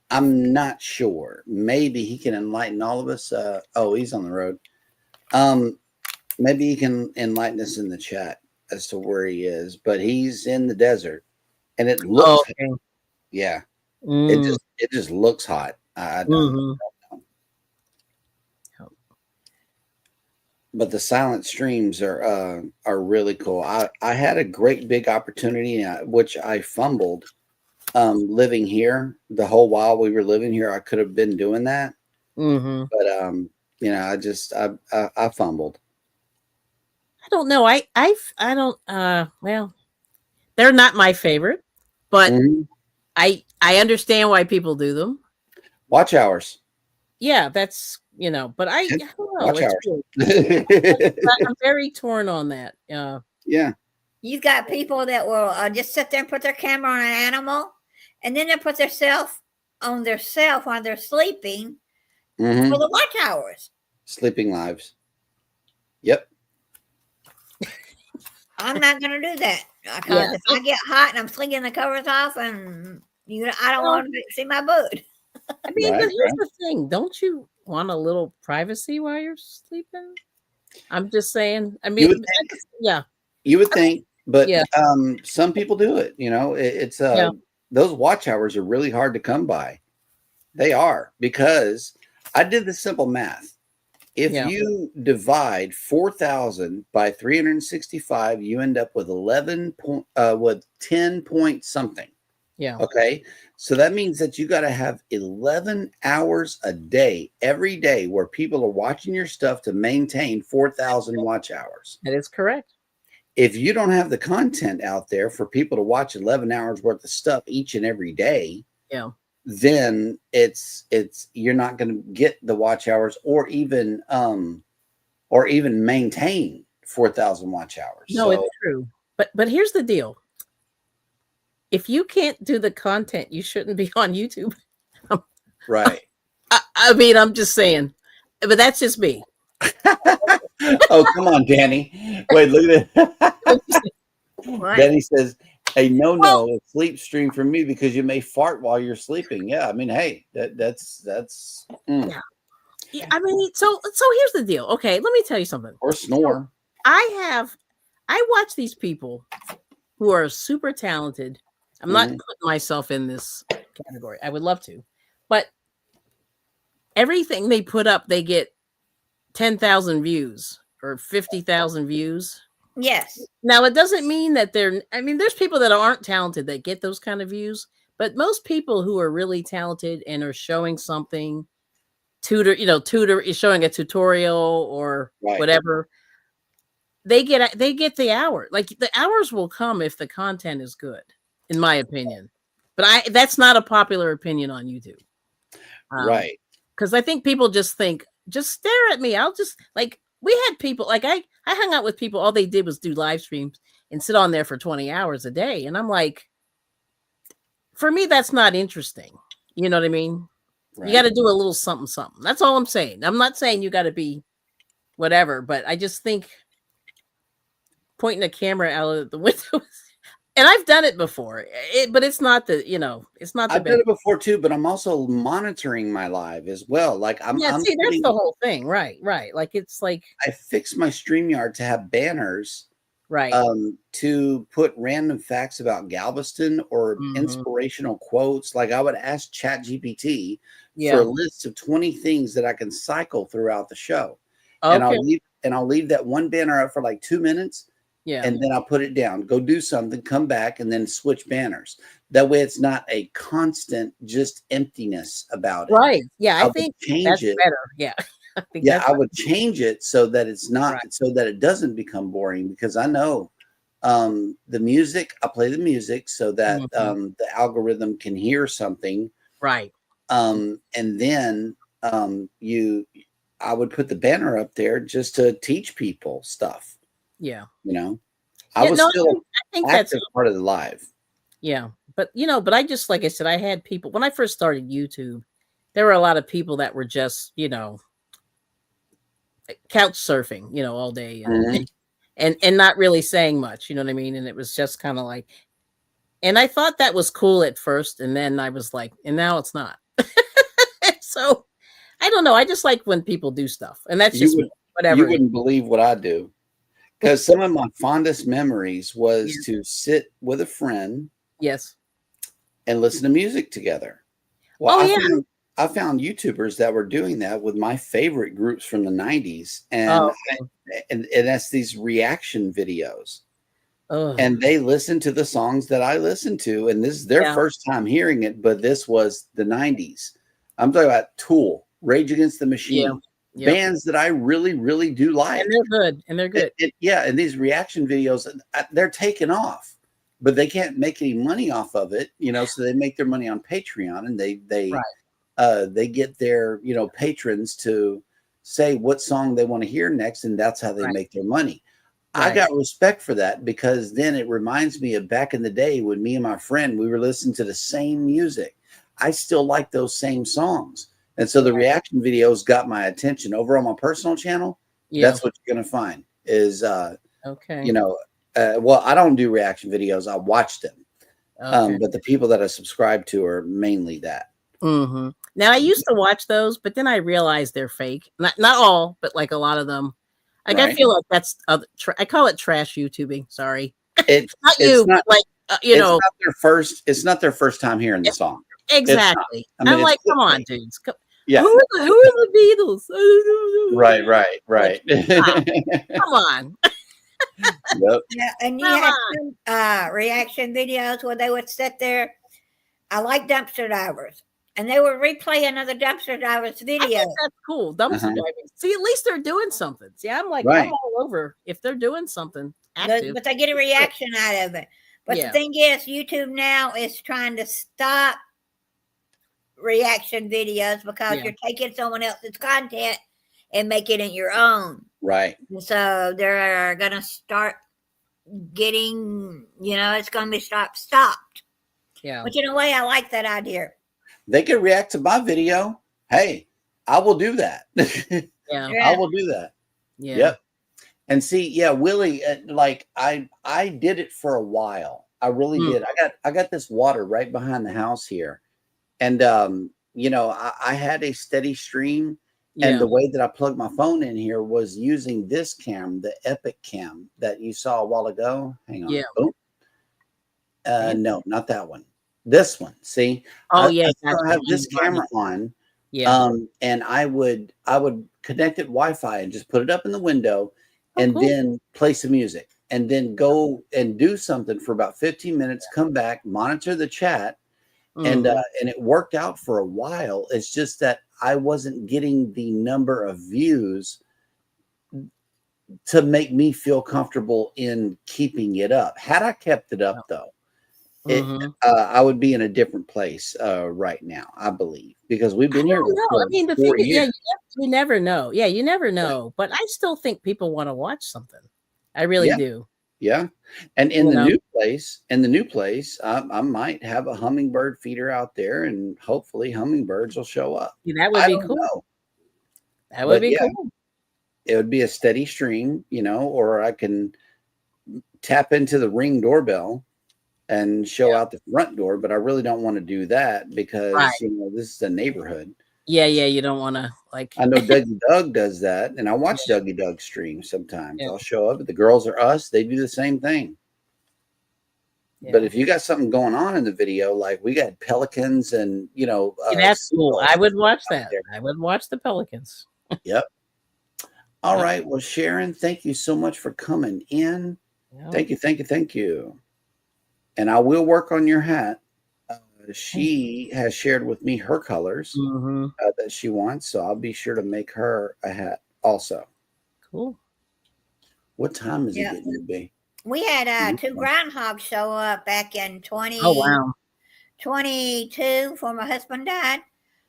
I'm not sure. Maybe he can enlighten all of us. Oh, he's on the road. Um, maybe he can enlighten us in the chat as to where he is. But he's in the desert, and it looks, Okay. yeah, Mm. it just looks hot. I don't Mhm. know. But the silent streams are really cool. I had a great big opportunity, which I fumbled. Living here the whole while we were living here, I could have been doing that, Mhm. but I fumbled. I don't know. I don't well, they're not my favorite, but Mhm. I understand why people do them. Watch hours. Yeah, that's, but I Yeah, don't know. watch It's hours. weird. I'm very torn on that. Yeah. You've got people that will just sit there and put their camera on an animal, and then they put their self on their self while they're sleeping for Hmm. the watch hours. Sleeping lives. Yep. I'm not going to do that because Yeah. if I get hot and I'm slinging the covers off, and I don't Well, want to see my butt. I mean, but Right. here's the thing. Don't you want a little privacy while you're sleeping? I'm just saying. I You mean, would think. yeah. You would think, but Yeah. some people do it. It's Yeah. those watch hours are really hard to come by. They are, because I did the simple math. If Yeah. you divide 4,000 by 365, you end up with 10 point something. Yeah. Okay. So that means that you got to have 11 hours a day, every day, where people are watching your stuff to maintain 4,000 watch hours. That is correct. If you don't have the content out there for people to watch 11 hours worth of stuff each and every day, Yeah. then it's you're not going to get the watch hours or even maintain 4,000 watch hours. No, it's So true. But here's the deal. If you can't do the content, you shouldn't be on YouTube. right. I mean, I'm just saying. But that's just me. Oh, come on, Danny. Wait, look at that. What? Danny says, "A Well, no sleep stream for me because you may fart while you're sleeping." Yeah, I mean, hey, that's yeah. Yeah, I mean, so here's the deal. Okay, let me tell you something. or So snore. I watch these people who are super talented. I'm not Mhm. putting myself in this category. I would love to. But everything they put up, they get 10,000 views or 50,000 views. Yes. Now, it doesn't mean that I mean, there's people that aren't talented that get those kind of views, but most people who are really talented and are showing something, tutor is showing a tutorial or Right. whatever, they get the hour. Like the hours will come if the content is good, in my opinion. But that's not a popular opinion on YouTube. Right. Because I think people just think, just stare at me. I'll just like we had people like I hung out with people. All they did was do live streams and sit on there for 20 hours a day. And I'm like, for me, that's not interesting. You know what I mean? Right. You got to do a little something, something. That's all I'm saying. I'm not saying you got to be whatever, but I just think pointing a camera out of the window. And I've done it before, but it's not it's not the I've best. done it before too, but I'm also monitoring my live as well. Like I'm that's the whole thing. Right. Like it's like I fixed my StreamYard to have banners, right. to put random facts about Galveston or inspirational quotes. Like I would ask ChatGPT for a list of 20 things that I can cycle throughout the show. Okay. And I'll leave that one banner up for like 2 minutes. Yeah. And then I'll put it down, go do something, come back, and then switch banners. That way it's not a constant just emptiness about it. Right. Yeah, I think change it better. Yeah. I would change it so that it's not so that it doesn't become boring, because I know the music, I play the music so that the algorithm can hear something. Right. And then I would put the banner up there just to teach people stuff. Yeah. I was still I think active that's part of the live. Yeah. But but I just, like I said, I had people when I first started YouTube, there were a lot of people that were just, couch surfing, all day and not really saying much, you know what I mean? And it was just kind of like, and I thought that was cool at first, and then I was like, and now it's not. So I don't know. I just like when people do stuff, and that's just whatever. You wouldn't believe what I do. Because some of my fondest memories was to sit with a friend, and listen to music together. Well, I found YouTubers that were doing that with my favorite groups from the 90s, and that's these reaction videos. And they listen to the songs that I listen to, and this is their first time hearing it, but this was the 90s. I'm talking about Tool, Rage Against the Machine. Bands that I really, really do like. And they're good. And these reaction videos, they're taking off, but they can't make any money off of it, so they make their money on Patreon, and they get their, patrons to say what song they want to hear next, and that's how they make their money. I got respect for that, because then it reminds me of back in the day when me and my friend, we were listening to the same music. I still like those same songs. And so the reaction videos got my attention. Over on my personal channel, that's what you're going to find is, well, I don't do reaction videos. I watch them. But the people that I subscribe to are mainly that. Now, I used to watch those, but then I realized they're fake. Not all, but like a lot of them. Like I feel like that's, I call it trash YouTubing. Sorry. It's not their first time hearing the song. Exactly. I'm like, come on, dudes. Yeah. Who are the Beatles? Right. Come on. Yep. Yeah, and you had some reaction videos where they would sit there. I like dumpster divers, and they would replay another dumpster divers video. I think that's cool. Dumpster diving. See, at least they're doing something. See, I'm like, I'm all over if they're doing something active. But they get a reaction out of it. But the thing is, YouTube now is trying to stop reaction videos because you're taking someone else's content and making it your own. Right. And so they're going to start getting, it's going to be stopped. Yeah. But in a way, I like that idea. They can react to my video. Hey, I will do that. I will do that. Yeah. Yep. And see, Willie, like I did it for a while. I really did. I got this water right behind the house here. And, I had a steady stream, and the way that I plugged my phone in here was using this cam, the Epic cam that you saw a while ago. Hang on. Yeah. No, not that one. This one. See? I have this camera on. Yeah. And I would connect it Wi-Fi and just put it up in the window, and then play some music. and then go and do something for about 15 minutes, come back, monitor the chat, and it worked out for a while. It's just that I wasn't getting the number of views to make me feel comfortable in keeping it up. Had I kept it up, though, I would be in a different place right now, I believe, because we've been here for I mean, the 4 thing is, years. you never know. Yeah, you never know. But I still think people want to watch something. I really do. Yeah. And in the new place, I might have a hummingbird feeder out there, and hopefully hummingbirds will show up. Yeah, that would be cool. Know. That would be cool. It would be a steady stream, or I can tap into the Ring doorbell and show out the front door, but I really don't want to do that because this is a neighborhood. Yeah, you don't want to I know Dougie Doug does that, and I watch Dougie Doug stream sometimes. I'll show up, but the Girls Are Us, they do the same thing. Yeah. But if you got something going on in the video, like we got pelicans and that's cool. I would watch that. I would watch the pelicans. Yep. All right. Well, Sharon, thank you so much for coming in. Yep. Thank you. And I will work on your hat. She has shared with me her colors that she wants, so I'll be sure to make her a hat also. Cool. What time is it getting to be? We had 2 groundhogs show up back in 2022 before my husband died.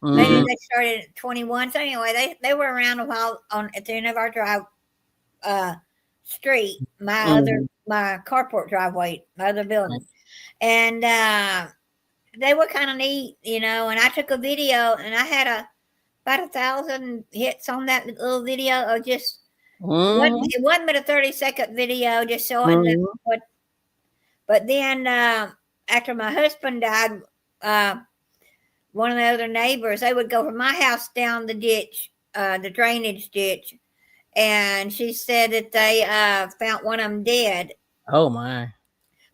Maybe they started at 21. So anyway, they were around a while at the end of our street, my carport driveway, my other building. And they were kind of neat, and I took a video, and I had about 1,000 hits on that little video of just, it wasn't but a 30-second video, just showing them what, but then after my husband died, one of the other neighbors, they would go from my house down the ditch, the drainage ditch, and she said that they found one of them dead. Oh my.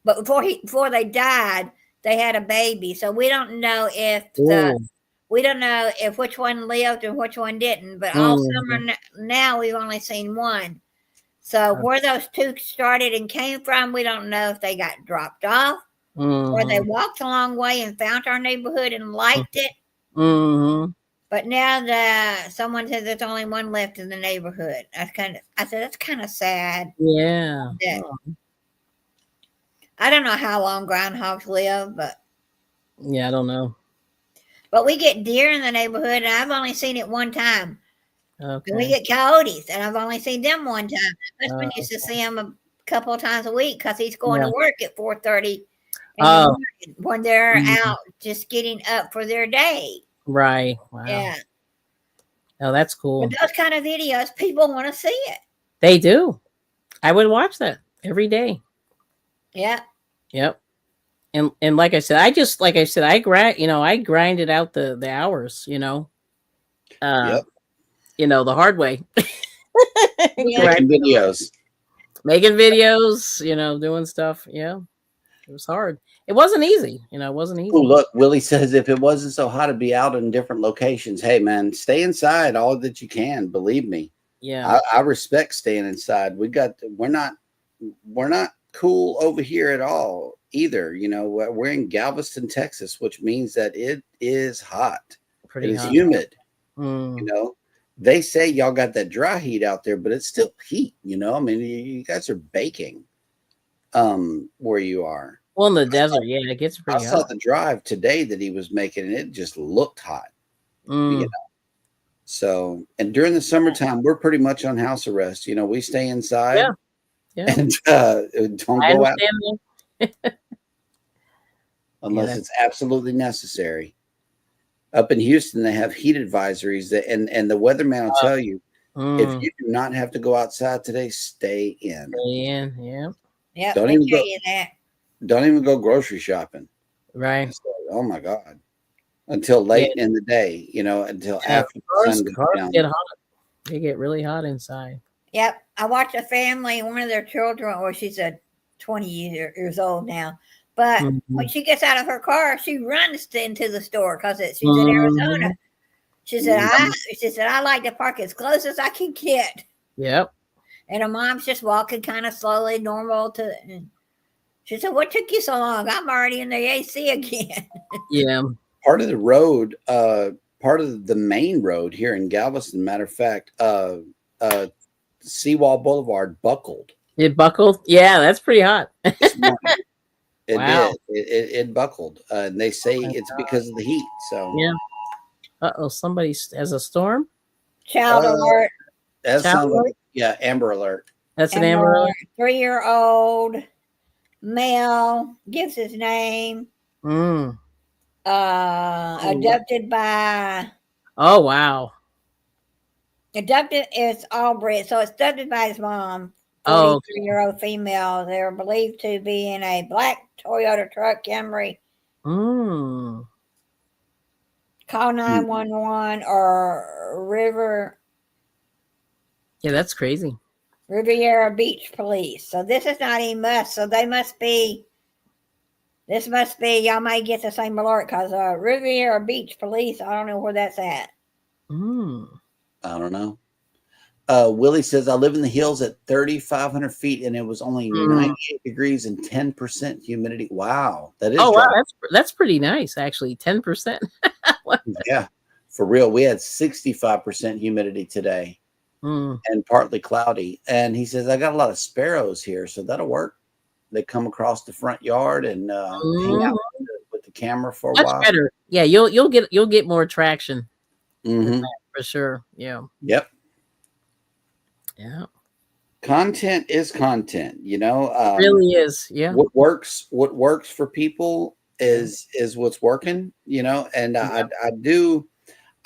But before they died, they had a baby, so we don't know if which one lived and which one didn't. But all summer now, we've only seen one. So where those 2 started and came from, we don't know if they got dropped off or they walked a long way and found our neighborhood and liked it. But now someone says there's only one left in the neighborhood. I said that's kind of sad. Yeah. I don't know how long groundhogs live, but I don't know. But we get deer in the neighborhood, and I've only seen it one time. Okay. And we get coyotes, and I've only seen them one time. My husband used to see them a couple of times a week because he's going to work at 4:30 when they're out just getting up for their day. Right. Wow. Yeah. Oh, that's cool. But those kind of videos, people want to see it. They do. I would watch that every day. Yeah. Yep. And like I said, I grinded out the hours, the hard way. Making videos, doing stuff. Yeah. It was hard. It wasn't easy. It wasn't easy. Oh, look, Willie says if it wasn't so hot to be out in different locations, hey man, stay inside all that you can. Believe me. Yeah. I respect staying inside. We're not cool over here at all either. We're in Galveston, Texas, which means that it is hot. It is humid. They say y'all got that dry heat out there, but it's still heat. I mean, you guys are baking where you are. Well, in the desert, it gets pretty hot. I saw the drive today that he was making, and it just looked hot. So, and during the summertime, we're pretty much on house arrest. We stay inside. Yeah. And don't go out unless it's absolutely necessary. Up in Houston, they have heat advisories and the weatherman will tell you if you do not have to go outside today, stay in. Yeah. Don't even go grocery shopping. Right. Oh my God. Until late in the day, until after the sun goes down. Get hot. They get really hot inside. Yep. I watched a family, one of their children, she's 20 years old now. But when she gets out of her car, she runs into the store because she's in Arizona. She said, I like to park as close as I can get. Yep. And her mom's just walking kind of slowly, normal to. And she said, "What took you so long? I'm already in the AC again." Yeah. Part of the road, part of the main road here in Galveston, matter of fact, Seawall Boulevard buckled. It buckled. Yeah, that's pretty hot. This morning. It Wow. did. It buckled. And they say it's because of the heat. So Yeah. Uh-oh, somebody has a storm. Child alert. that Child sounds alert? like, yeah, Amber Alert. That's an And Amber a Alert. 3-year-old male gives his name. Mm. Adopted by. Oh, wow. Adopted is Aubrey, so it's adopted by his mom. Oh, okay. 43-year-old female. They're believed to be in a black Toyota truck Camry. Mm. Call 911 or Yeah, that's crazy. Riviera Beach Police. So this is not even us. So they must be. This must be. Y'all may get the same alert because Riviera Beach Police. I don't know where that's at. Mm. I don't know. Willie says, I live in the hills at 3,500 feet and it was only 98 degrees and 10% humidity. Wow. That is wow. That's pretty nice, actually. 10%. Yeah, for real. We had 65% humidity today and partly cloudy. And he says, I got a lot of sparrows here, so that'll work. They come across the front yard and hang out with the camera for a while. Better. Yeah, you'll get more traction for sure. Yeah. Yep. Yeah. Content is content, you know. It really is. Yeah. What works for people is what's working, you know. And I do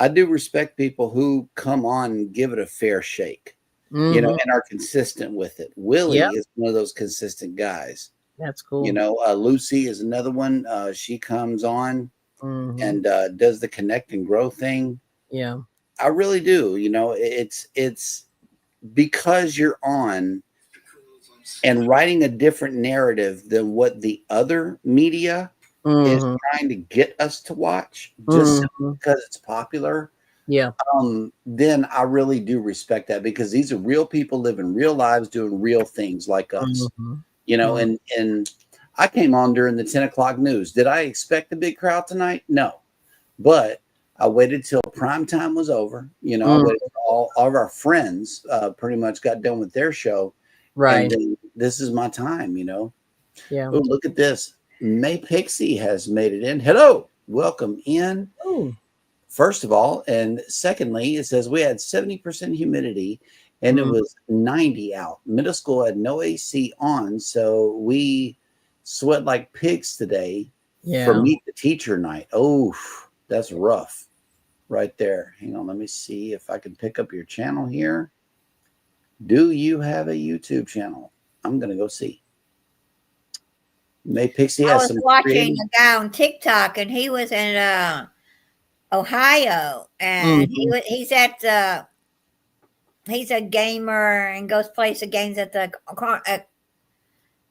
respect people who come on and give it a fair shake, you know, and are consistent with it. Willie is one of those consistent guys. That's cool. You know, Lucy is another one. She comes on and does the connect and grow thing. Yeah. I really do. You know, it's because you're on and writing a different narrative than what the other media is trying to get us to watch just because it's popular. Yeah. Then I really do respect that because these are real people living real lives, doing real things like us, you know, and I came on during the 10 o'clock news. Did I expect a big crowd tonight? No, but I waited till prime time was over. You know, I waited till all of our friends pretty much got done with their show. Right. And then this is my time, you know. Yeah. Oh, look at this. May Pixie has made it in. Hello. Welcome in. Ooh. First of all. And secondly, it says we had 70% humidity and it was 90 out. Middle school had no AC on. So we sweat like pigs today for Meet the Teacher night. Oh, that's rough. Right there. Hang on. Let me see if I can pick up your channel here. Do you have a YouTube channel? I'm going to go see. May Pixie has some. I was watching a guy on TikTok and he was in Ohio and he's a gamer and goes plays the games at the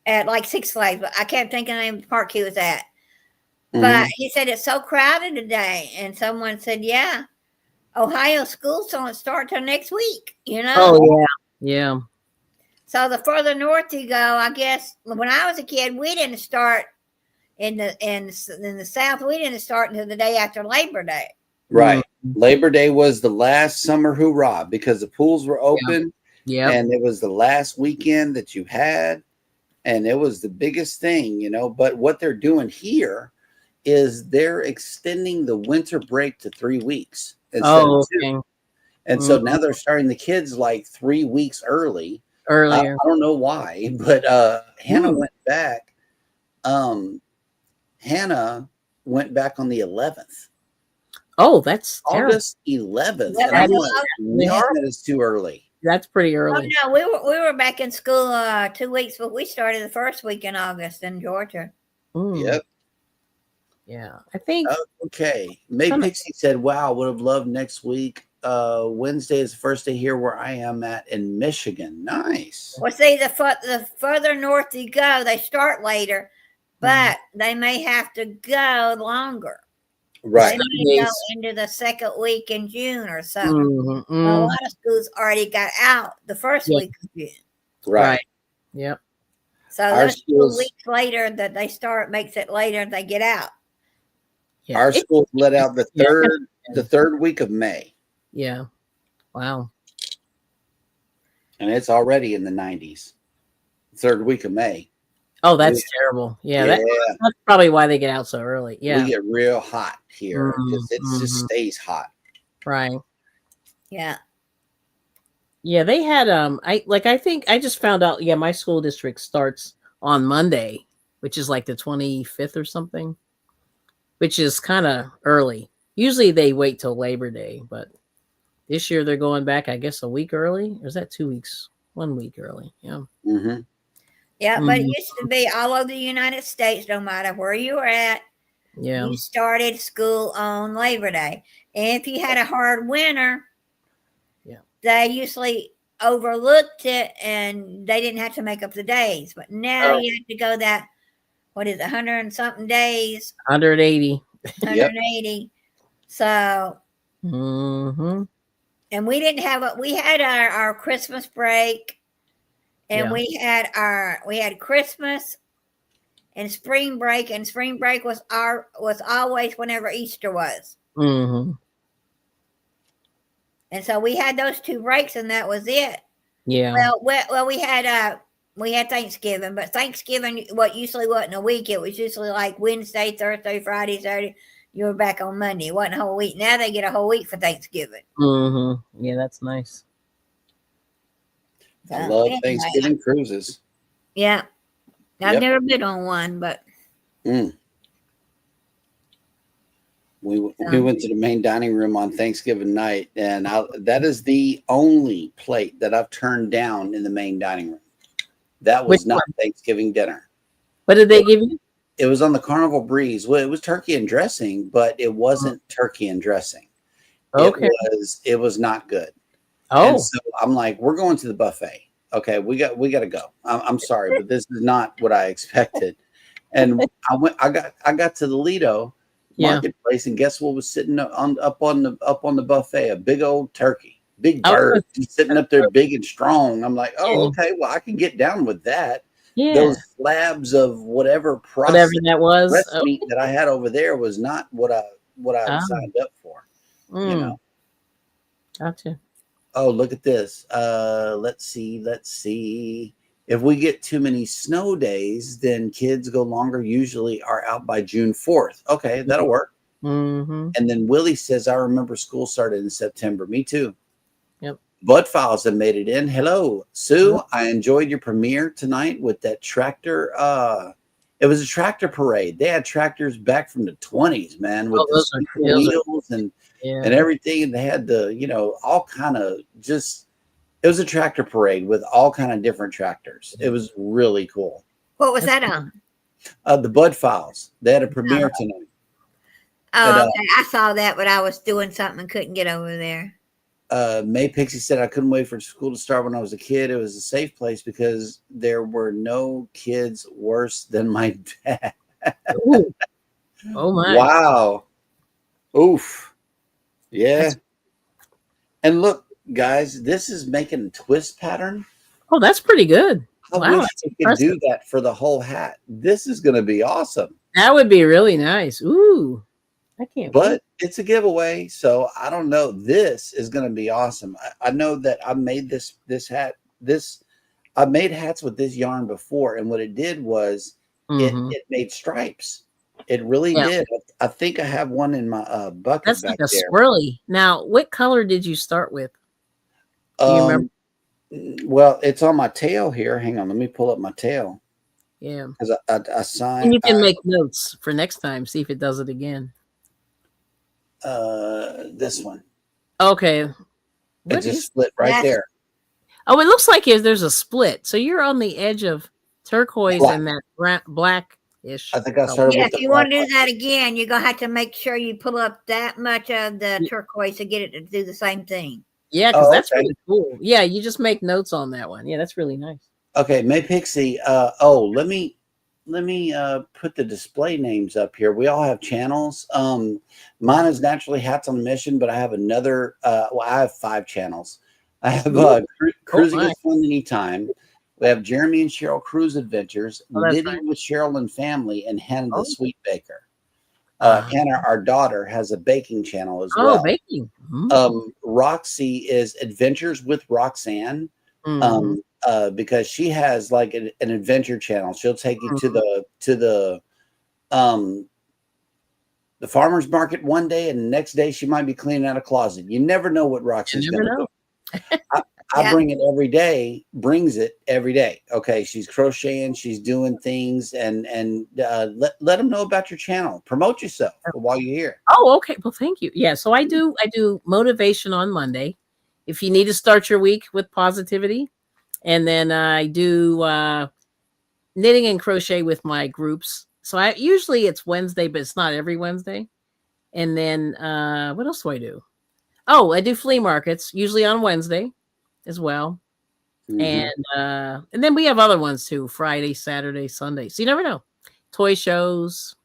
at like Six Flags, but I can't think of the name of the park he was at. But he said it's so crowded today. And someone said, yeah, Ohio schools don't start till next week, you know? Oh, yeah. Yeah. So the further north you go, I guess, when I was a kid, we didn't start in the South. We didn't start until the day after Labor Day. Right. Labor Day was the last summer hoorah because the pools were open. Yeah. And it was the last weekend that you had. And it was the biggest thing, you know. But what they're doing here is they're extending the winter break to 3 weeks instead of 2. And so now they're starting the kids like 3 weeks earlier. I don't know why, but Hannah went back. Hannah went back on the 11th. Oh, that's August 11th. Yeah, And I'm like, man, that is too early. That's pretty early. Oh, no, we were back in school 2 weeks, but we started the first week in August in Georgia. Yep. Yeah, I think. Okay. May Pixie said, wow, would have loved next week. Wednesday is the first day here where I am at in Michigan. Nice. Well, see, the further north you go, they start later, but they may have to go longer. Right. They need to go into the second week in June or something. Mm-hmm, A lot of schools already got out the first week of June. Right. Yep. So Our those 2 schools- weeks later that they start makes it later they get out. Yeah. Our school let out the third week of May, Yeah. Wow. and it's already in the 90s. Third week of May. Oh, that's terrible. Yeah, Yeah. that's probably why they get out so early. Yeah. We get real hot here. Mhm, It just stays hot. Right. Yeah. Yeah, they had I think I just found out, yeah, my school district starts on Monday, which is like the 25th or something, which is kind of early. Usually they wait till Labor Day, but this year they're going back, I guess, a week early. Or is that 2 weeks? 1 week early. Yeah. Mm-hmm. Yeah, but it used to be all over the United States, no matter where you were at, Yeah. you started school on Labor Day. And if you had a hard winter, they usually overlooked it and they didn't have to make up the days. But now you have to go that, what is it, 100 and something days? 180. 180. So, and we didn't have we had our Christmas break, and we had Christmas and spring break was always whenever Easter was. Mm-hmm. And so we had those 2 breaks, and that was it. Yeah. Well, we had Thanksgiving, but Thanksgiving usually wasn't a week. It was usually like Wednesday, Thursday, Friday, Saturday. You were back on Monday. It wasn't a whole week. Now they get a whole week for Thanksgiving. Mm-hmm. Yeah, that's nice. I love Thanksgiving cruises. Yeah. I've never been on one, but we went to the main dining room on Thanksgiving night, and that is the only plate that I've turned down in the main dining room. That was not Thanksgiving dinner. What did they give you? It was on the Carnival Breeze. Well, it was turkey and dressing, but it wasn't turkey and dressing. Okay. It was not good. Oh. And so I'm like, we're going to the buffet. Okay, we got to go. I'm sorry, but this is not what I expected. And I got to the Lido marketplace, and guess what was sitting up on the buffet? A big old turkey, big bird, sitting up there, big and strong. I'm like, oh, okay, well, I can get down with that. Yeah. Those slabs of whatever that was breast meat that I had over there was not what I signed up for. You know. Gotcha. Oh, look at this. Let's see. If we get too many snow days, then kids go longer. Usually are out by June 4th. Okay, that'll work. Mm-hmm. And then Willie says, I remember school started in September. Me too. Yep. Bud Files have made it in. Hello, Sue. Yep. I enjoyed your premiere tonight with that tractor. It was a tractor parade. They had tractors back from the 20s, man, with the wheels and everything. And they had all kind of it was a tractor parade with all kind of different tractors. It was really cool. What was that on? The Bud Files. They had a premiere tonight. Oh, okay. I saw that, but I was doing something and couldn't get over there. May Pixie said, I couldn't wait for school to start when I was a kid. It was a safe place because there were no kids worse than my dad. Oh my. Wow. Oof. Yeah. And look, guys, this is making a twist pattern. Oh, that's pretty good. I wish you could do that for the whole hat. This is going to be awesome. That would be really nice. Ooh. I can't But it's a giveaway, so I don't know. This is going to be awesome. I know that I made this hat. I made hats with this yarn before, and what it did was it made stripes. It really did. I think I have one in my bucket. That's back like a there. swirly. Now, what color did you start with? Do you remember? Well, it's on my tail here. Hang on, let me pull up my tail. Yeah, because I signed. And you can make notes for next time. See if it does it again. This one. Okay. It just split right there. Oh, it looks like there's a split. So you're on the edge of turquoise and that blackish. I think I started with if you want to do that again, you're going to have to make sure you pull up that much of the turquoise to get it to do the same thing. Yeah, because that's really cool. Yeah, you just make notes on that one. Yeah, that's really nice. Okay, May Pixie. Let put the display names up here. We all have channels. Mine is Naturally Hats on a Mission, but I have another. Well, I have 5 channels. I have Cruising is Fun Anytime. We have Jeremy and Cheryl Cruise Adventures, Knitting with Cheryl and Family, and Hannah the Sweet Baker. Hannah, our daughter, has a baking channel as well. Baking. Roxy is Adventures with Roxanne. Because she has like an adventure channel. She'll take you to the farmer's market one day, and the next day she might be cleaning out a closet. You never know what Roxy's going to do. I bring it every day. Brings it every day. Okay, she's crocheting, she's doing things, and let them know about your channel. Promote yourself while you're here. Oh, okay. Well, thank you. Yeah, so I do motivation on Monday. If you need to start your week with positivity. And then I do knitting and crochet with my groups. So usually it's Wednesday, but it's not every Wednesday. And then what else do I do? Oh, I do flea markets, usually on Wednesday as well. And then we have other ones too, Friday, Saturday, Sunday. So you never know. Toy shows.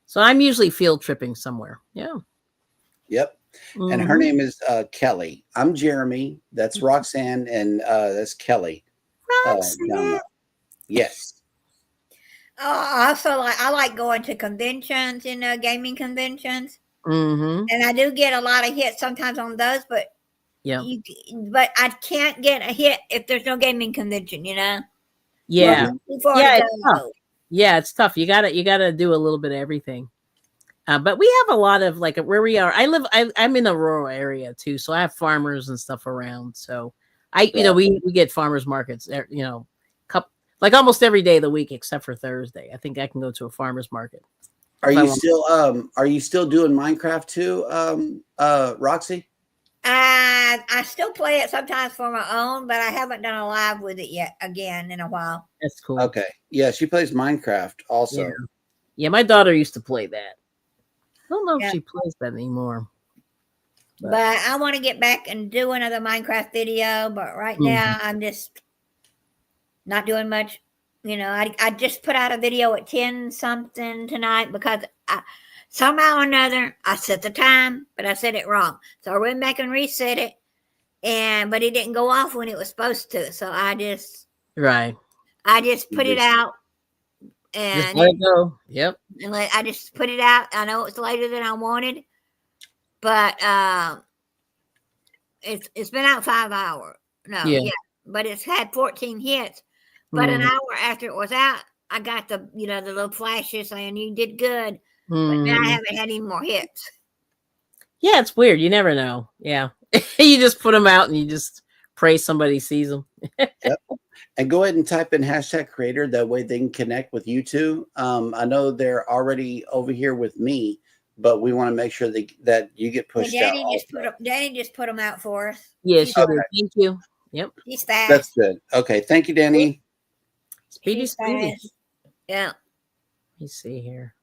So I'm usually field tripping somewhere. Yeah. Yep. And her name is Kelly. I'm Jeremy. That's Roxanne, and that's Kelly. Roxanne. Yes. Also, I like going to conventions, gaming conventions. And I do get a lot of hits sometimes on those, but but I can't get a hit if there's no gaming convention. Yeah. It's tough. Yeah, it's tough. You gotta do a little bit of everything. But we have a lot of like where we are. I'm in a rural area too, so I have farmers and stuff around. So we get farmers markets, like almost every day of the week except for Thursday. I think I can go to a farmers market. Are you still doing Minecraft too, Roxy? I still play it sometimes for my own, but I haven't done a live with it yet again in a while. That's cool. Okay. Yeah, she plays Minecraft also. Yeah, my daughter used to play that. I don't know if she plays that anymore. But I want to get back and do another Minecraft video. But right now, I'm just not doing much. I just put out a video at 10 something tonight because somehow or another, I set the time, but I set it wrong. So I went back and reset it. But it didn't go off when it was supposed to. So I just put it out. And just let it go. Yep. And I just put it out. I know it's later than I wanted, but it's been out 5 hours. But it's had 14 hits. But an hour after it was out, I got the little flashes saying you did good. But now I haven't had any more hits. Yeah, it's weird. You never know. Yeah, you just put them out and you just pray somebody sees them. Yep. And go ahead and type in #creator. That way they can connect with you two. I know they're already over here with me, but we want to make sure that you get pushed out. Danny just put them out for us. Yeah, sure. Okay. Thank you. Yep. He's fast. That's good. Okay. Thank you, Danny. Speedy. Yeah. Let me see here.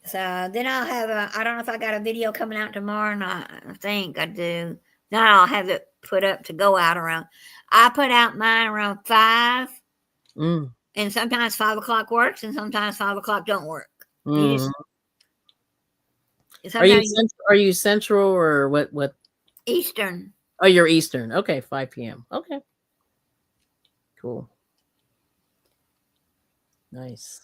So then I'll have I don't know if I got a video coming out tomorrow or not. I think I do. Now I'll have it put up to go out around. I put out mine around 5. And sometimes 5 o'clock works and sometimes 5 o'clock don't work. Are you central or what? Eastern. Oh, you're Eastern. Okay, 5 p.m. Okay. Cool. Nice.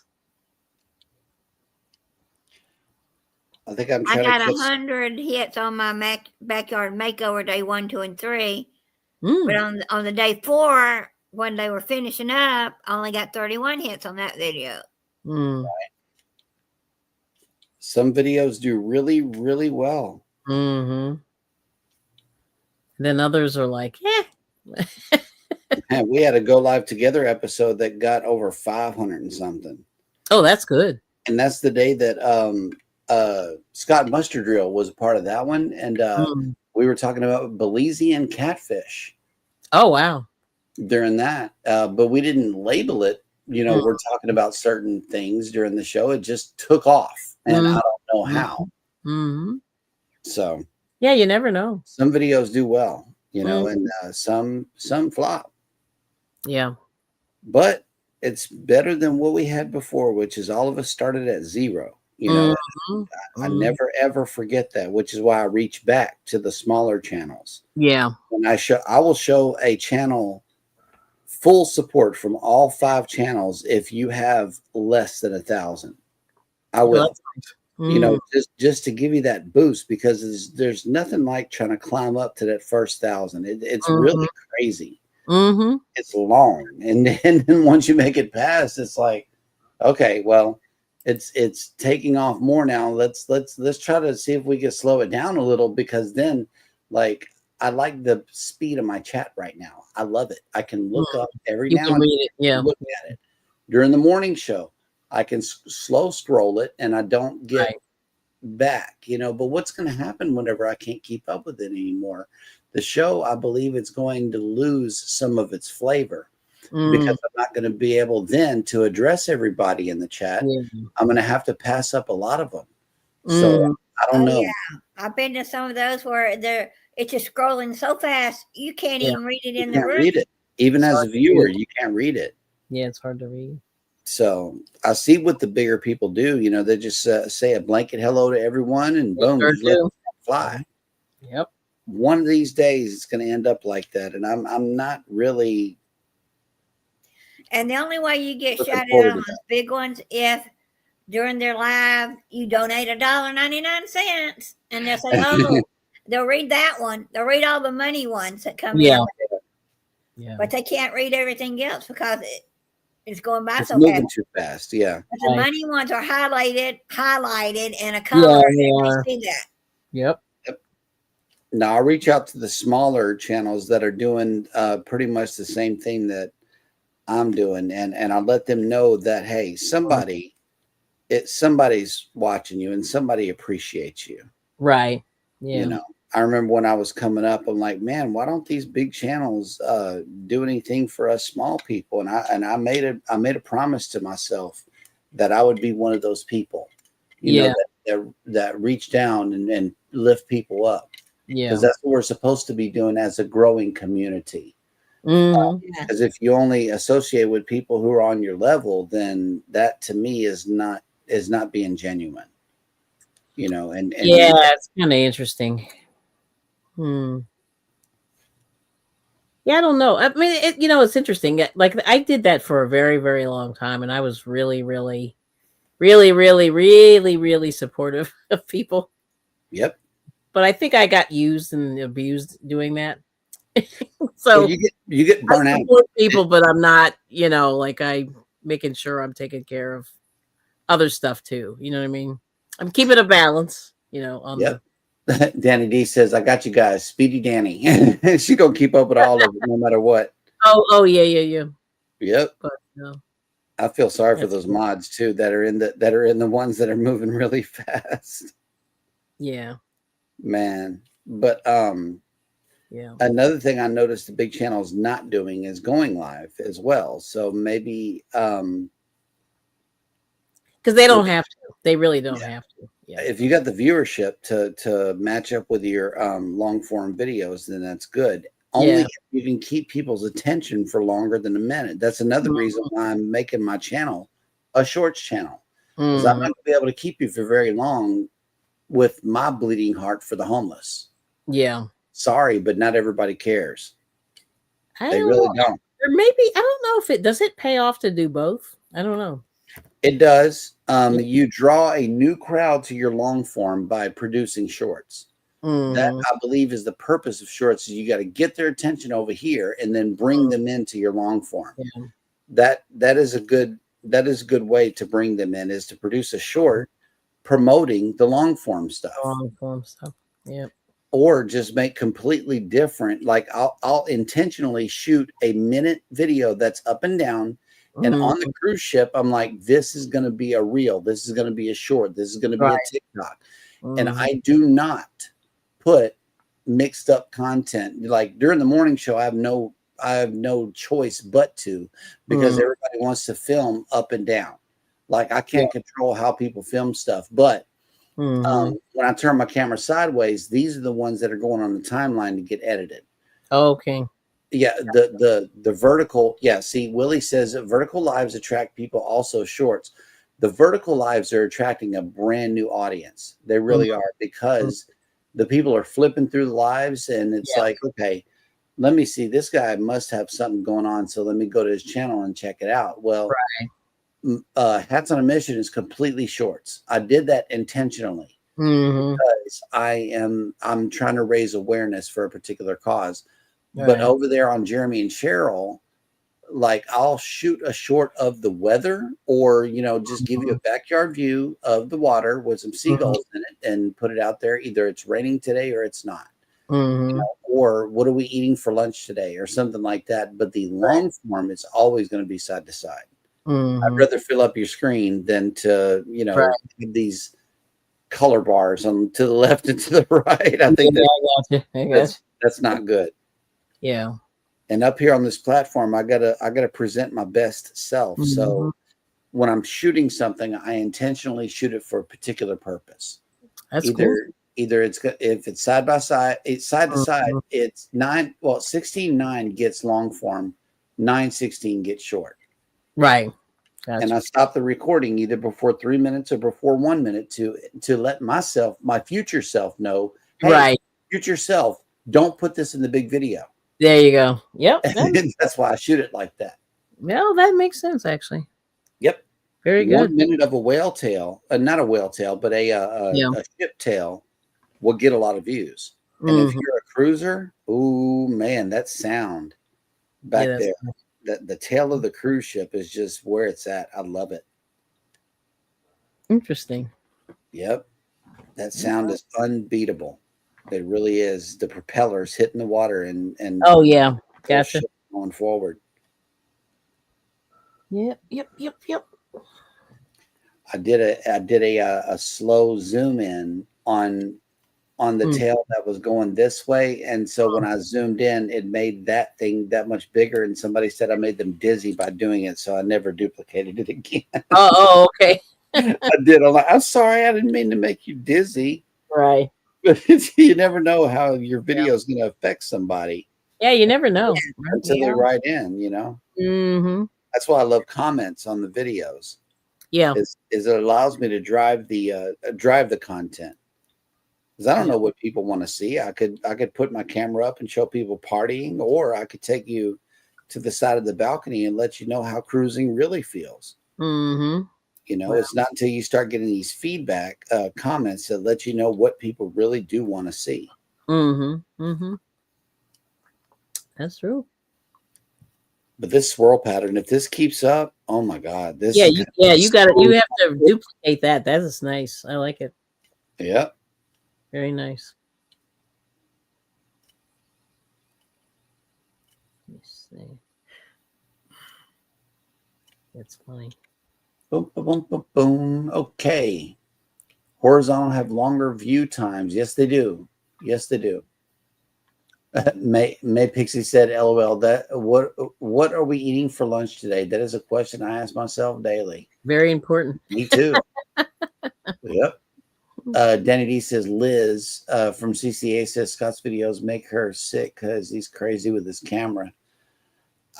I think I got 100 hits on my backyard makeover day 1, 2, and 3. But on the day 4, when they were finishing up, I only got 31 hits on that video. Right. Some videos do really, really well. Then others are like, Man, we had a Go Live Together episode that got over 500 and something. Oh, that's good. And that's the day that Scott Mustard Drill was a part of that one. And we were talking about Belizean catfish. Oh, wow. During that. But we didn't label it. We're talking about certain things during the show. It just took off. And I don't know how. So. Yeah, you never know. Some videos do well, and some flop. Yeah. But it's better than what we had before, which is all of us started at zero. Mhm. I Mhm. never ever forget that, which is why I reach back to the smaller channels. Yeah. When I will show a channel full support from all 5 channels if you have less than 1,000. I Well, will. that's nice. Just to give you that boost, because there's nothing like trying to climb up to that first 1,000. It's really Mhm. crazy. Mhm. It's long, and then once you make it past, it's like, okay, well, it's taking off more now. Let's try to see if we can slow it down a little, because then, like, I like the speed of my chat right now. I love it. I can Mm. look up every You now can and read it. Yeah. look at it during the morning show. I can slow scroll it, and I don't get Right. back, but what's going to happen whenever I can't keep up with it anymore? The show, I believe, it's going to lose some of its flavor, Mm. because I'm not going to be able then to address everybody in the chat. Yeah. I'm going to have to pass up a lot of them. So Mm. I don't Oh know. yeah, I've been to some of those where it's just scrolling so fast you can't Yeah. even read it You in the can't room. read it. Even It's as hard a to read. viewer, you can't read it. Yeah, it's hard to read. So I see what the bigger people do. They just say a blanket hello to everyone, and They boom, sure just let do. it fly. Yep. One of these days, it's going to end up like that, and I'm not really And the only way you get looking shouted forward out on to those that. big ones if during their live you donate $1.99, and they'll say, "Oh, they'll read that one. They'll read all the money ones that come in, Yeah. Yeah. but they can't read everything else because it's going by It's so fast." moving too fast. Yeah. But the Right. money ones are highlighted in a Yeah, color, they and are. they see that. Yep. Now I'll reach out to the smaller channels that are doing pretty much the same thing that I'm doing, and I'll let them know that, hey, somebody's watching you, and somebody appreciates you. Right. You Yeah. know, I remember when I was coming up, I'm like, man, why don't these big channels do anything for us small people? And I made a promise to myself that I would be one of those people, Yeah. that reach down and lift people up, because Yeah. that's what we're supposed to be doing as a growing community. Hmm. Yeah. Because if you only associate with people who are on your level, then that to me is not being genuine. And Yeah, it's kind of interesting. Hmm. Yeah, I don't know. I mean, it's interesting. Like I did that for a very, very long time, and I was really, really, really, really, really, really supportive of people. yep. But I think I got used and abused doing that. Well, So you get I burnt out. support people, but I'm not, like I making sure I'm taking care of other stuff too. You know what I mean? I'm keeping a balance, on Yep. the. Danny D says, I got you guys. Speedy Danny. She gonna keep up with all of it no matter what. Oh, yeah, yeah, yeah. Yep. But no, I feel sorry for that's those cool. mods too that are in the ones that are moving really fast. Yeah, Man. But yeah. another thing I noticed the big channels not doing is going live as well. So maybe Because they with don't have to. They really don't have to. Yeah. if you got the viewership to match up with your long form videos, then that's good. Only Yeah. if you can keep people's attention for longer than a minute. That's another reason why I'm making my channel a shorts channel, because I'm not Mhm. going to be able to keep you for very long with my bleeding heart for the homeless. Yeah. Sorry, but not everybody cares. I They don't really know. don't. Or maybe I don't know if it does it pay off to do both. I don't know. It does. Yeah. You draw a new crowd to your long form by producing shorts. That, Mhm. I believe, is the purpose of shorts. Is you got to get their attention over here and then bring them into your long form. Yeah. That is a good way to bring them in, is to produce a short promoting the long form stuff, Long form stuff. Yeah. or just make completely different. Like I'll intentionally shoot a minute video that's up and down, and on the Mhm. cruise ship, I'm like, this is going to be a reel, this is going to be a short, this is going to be a Right. TikTok, and Mhm. I do not put mixed up content. Like during the morning show, I have no choice but to, because Mhm. everybody wants to film up and down. Like I Yeah. can't control how people film stuff, but Mhm. when I turn my camera sideways, these are the ones that are going on the timeline to get edited. Okay. Yeah, the vertical. Yeah, see, Willie says that vertical lives attract people. Also, shorts. The vertical lives are attracting a brand new audience. They really are, because the people are flipping through the lives, and it's like, okay, let me see. This guy must have something going on, so let me go to his channel and check it out. Well, Hats on a Mission is completely shorts. I did that intentionally because I'm trying to raise awareness for a particular cause. But over there on Jeremy and Cheryl, like, I'll shoot a short of the weather, or just give you a backyard view of the water with some seagulls in it and put it out there. Either it's raining today or it's not. Or what are we eating for lunch today, or something like that. But the long form is always going to be side to side. I'd rather fill up your screen than to have these color bars on to the left and to the right. I think that's not good. Yeah. And up here on this platform, I gotta present my best self. So when I'm shooting something, I intentionally shoot it for a particular purpose. That's cool. Either if it's side by side, it's side to side. It's 16:9 gets long form, 9:16 gets short. Right. Gotcha. And I stop the recording either before 3 minutes or before 1 minute to let myself, my future self, know, hey, future self, don't put this in the big video. There you go. Yep. That's why I shoot it like that. Well, that makes sense, actually. Yep. Very good. 1 minute of a whale tail, not a whale tail, but a ship tail will get a lot of views. And if you're a cruiser, oh man, that sound back there. The tail of the cruise ship is just where it's at. I love it. Interesting. Yep. That sound is unbeatable. It really is. The propellers hitting the water and oh yeah, gotcha. Going forward. Yep. I did a slow zoom in on the tail that was going this way, and so when I zoomed in, it made that thing that much bigger. And somebody said I made them dizzy by doing it, so I never duplicated it again. Oh, okay. I did. I'm sorry, I didn't mean to make you dizzy. Right. But you never know how your video is going to affect somebody. Yeah, you never know until they write in. That's why I love comments on the videos. Yeah, is it allows me to drive the content. Because I don't know what people want to see. I could put my camera up and show people partying, or I could take you to the side of the balcony and let you know how cruising really feels. It's not until you start getting these feedback comments that let you know what people really do want to see. That's true. But this swirl pattern, if this keeps up, oh my God, this you have to duplicate that. That is nice. I like it. Yeah. Very nice. Let me see. That's funny. Boom, boom, boom, boom, boom. Okay. Horizontal have longer view times. Yes, they do. Yes, they do. May Pixie said, LOL, that what are we eating for lunch today? That is a question I ask myself daily. Very important. Me too. Yep. Danny D says, Liz from CCA says Scott's videos make her sick because he's crazy with his camera.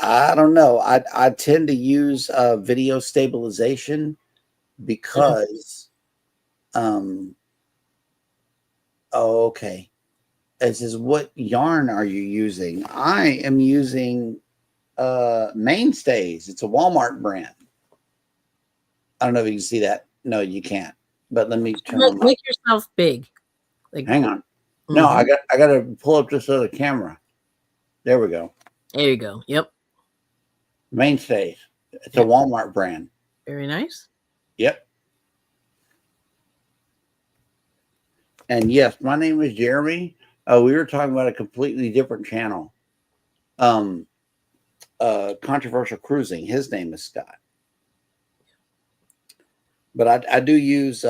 I don't know. I tend to use video stabilization because okay. It says, what yarn are you using? I am using Mainstays. It's a Walmart brand. I don't know if you can see that. No, you can't. But let me turn on. Make yourself big. Hang on. No, I got to pull up this other camera. There we go. There you go. Yep. Mainstays. It's a Walmart brand. Very nice. Yep. And yes, my name is Jeremy. We were talking about a completely different channel. Controversial Cruising. His name is Scott. But I do use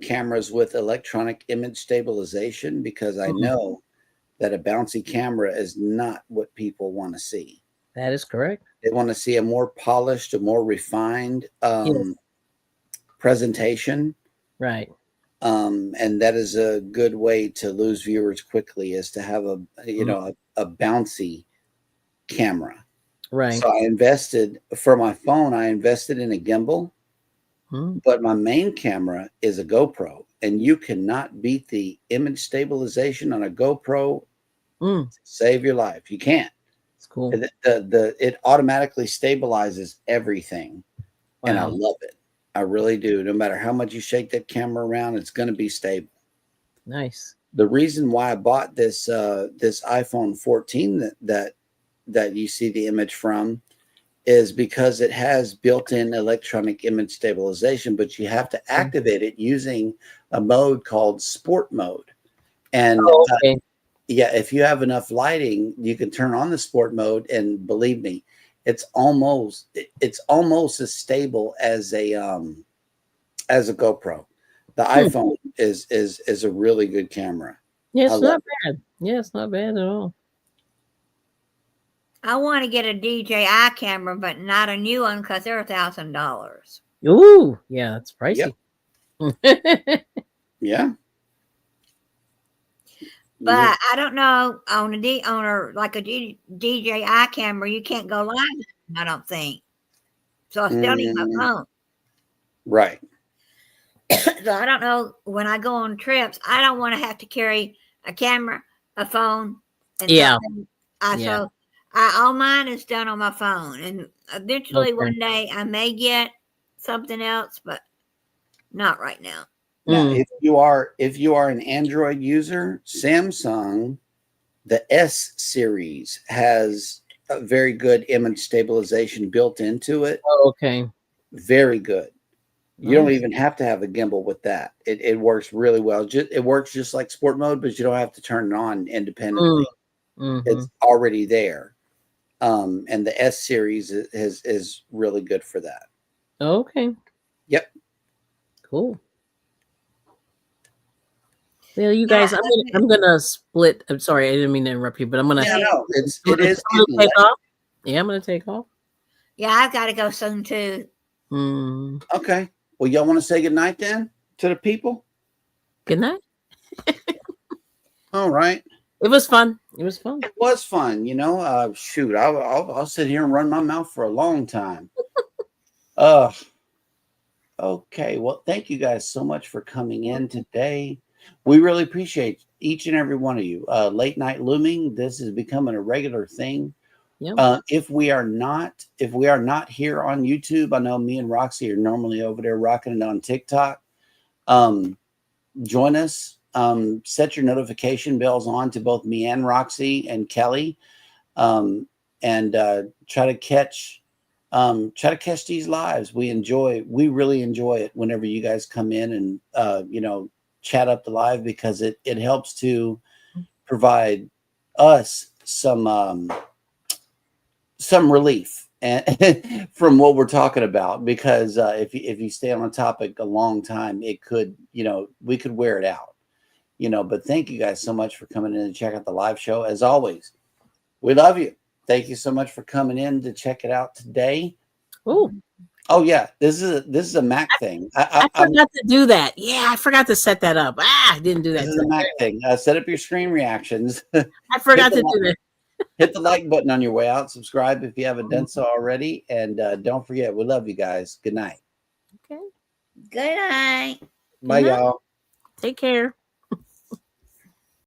cameras with electronic image stabilization because I know that a bouncy camera is not what people want to see. That is correct. They want to see a more polished, a more refined presentation. Right. And that is a good way to lose viewers quickly, is to have a bouncy camera. Right. So I invested for my phone. I invested in a gimbal, but my main camera is a GoPro, and you cannot beat the image stabilization on a GoPro. Save your life. You can't. It's cool. It automatically stabilizes everything, and I Wow. love it. I really do. No matter how much you shake that camera around, it's going to be stable. Nice. The reason why I bought this this iPhone 14 that you see the image from is because it has built-in electronic image stabilization, but you have to activate it using a mode called sport mode. And okay. yeah, if you have enough lighting, you can turn on the sport mode, and believe me, it's almost as stable as a GoPro. The iPhone is a really good camera. Yeah, it's not bad. Yeah, it's not bad at all. I want to get a DJI camera, but not a new one because they're $1,000. Ooh, yeah, it's pricey. Yep. Yeah. But I don't know on a DJI camera, you can't go live. I don't think so. I still need my phone. Right. So I don't know when I go on trips. I don't want to have to carry a camera, a phone, and something. So all mine is done on my phone, and eventually one day I may get something else, but not right now. Now, if you are an Android user, Samsung, the S series has a very good image stabilization built into it. Oh, okay. Very good. You don't even have to have a gimbal with that. It works really well. It works just like sport mode, but you don't have to turn it on independently. It's already there. And the S series is really good for that. Okay. Yep. Cool. Well, you guys, I'm gonna split. I'm sorry, I didn't mean to interrupt you, but I'm gonna. Yeah, no, it is. I'm gonna take off. Yeah, I'm gonna take off. Yeah, I've got to go soon too. Okay. Well, y'all want to say good night then to the people? Good night. All right. It was fun. It was fun. It was fun. You know, shoot, I'll sit here and run my mouth for a long time. Okay. Well, thank you guys so much for coming in today. We really appreciate each and every one of you. Late night looming. This is becoming a regular thing. Yep. If we are not here on YouTube, I know me and Roxy are normally over there rocking it on TikTok. Join us. Set your notification bells on to both me and Roxy and Kelly, and try to catch these lives. We really enjoy it whenever you guys come in and chat up the live, because it helps to provide us some relief and from what we're talking about, because if you stay on a topic a long time, it could, we could wear it out, but thank you guys so much for coming in and check out the live show. As always, we love you. Thank you so much for coming in to check it out today. Oh yeah, this is a Mac thing. I forgot to do that. Yeah, I forgot to set that up. I didn't do that. This is a Mac thing. Set up your screen reactions. I forgot to do that. Hit the like button on your way out. Subscribe if you haven't done so already. And don't forget, we love you guys. Good night. Okay. Good night. Bye, y'all. Take care.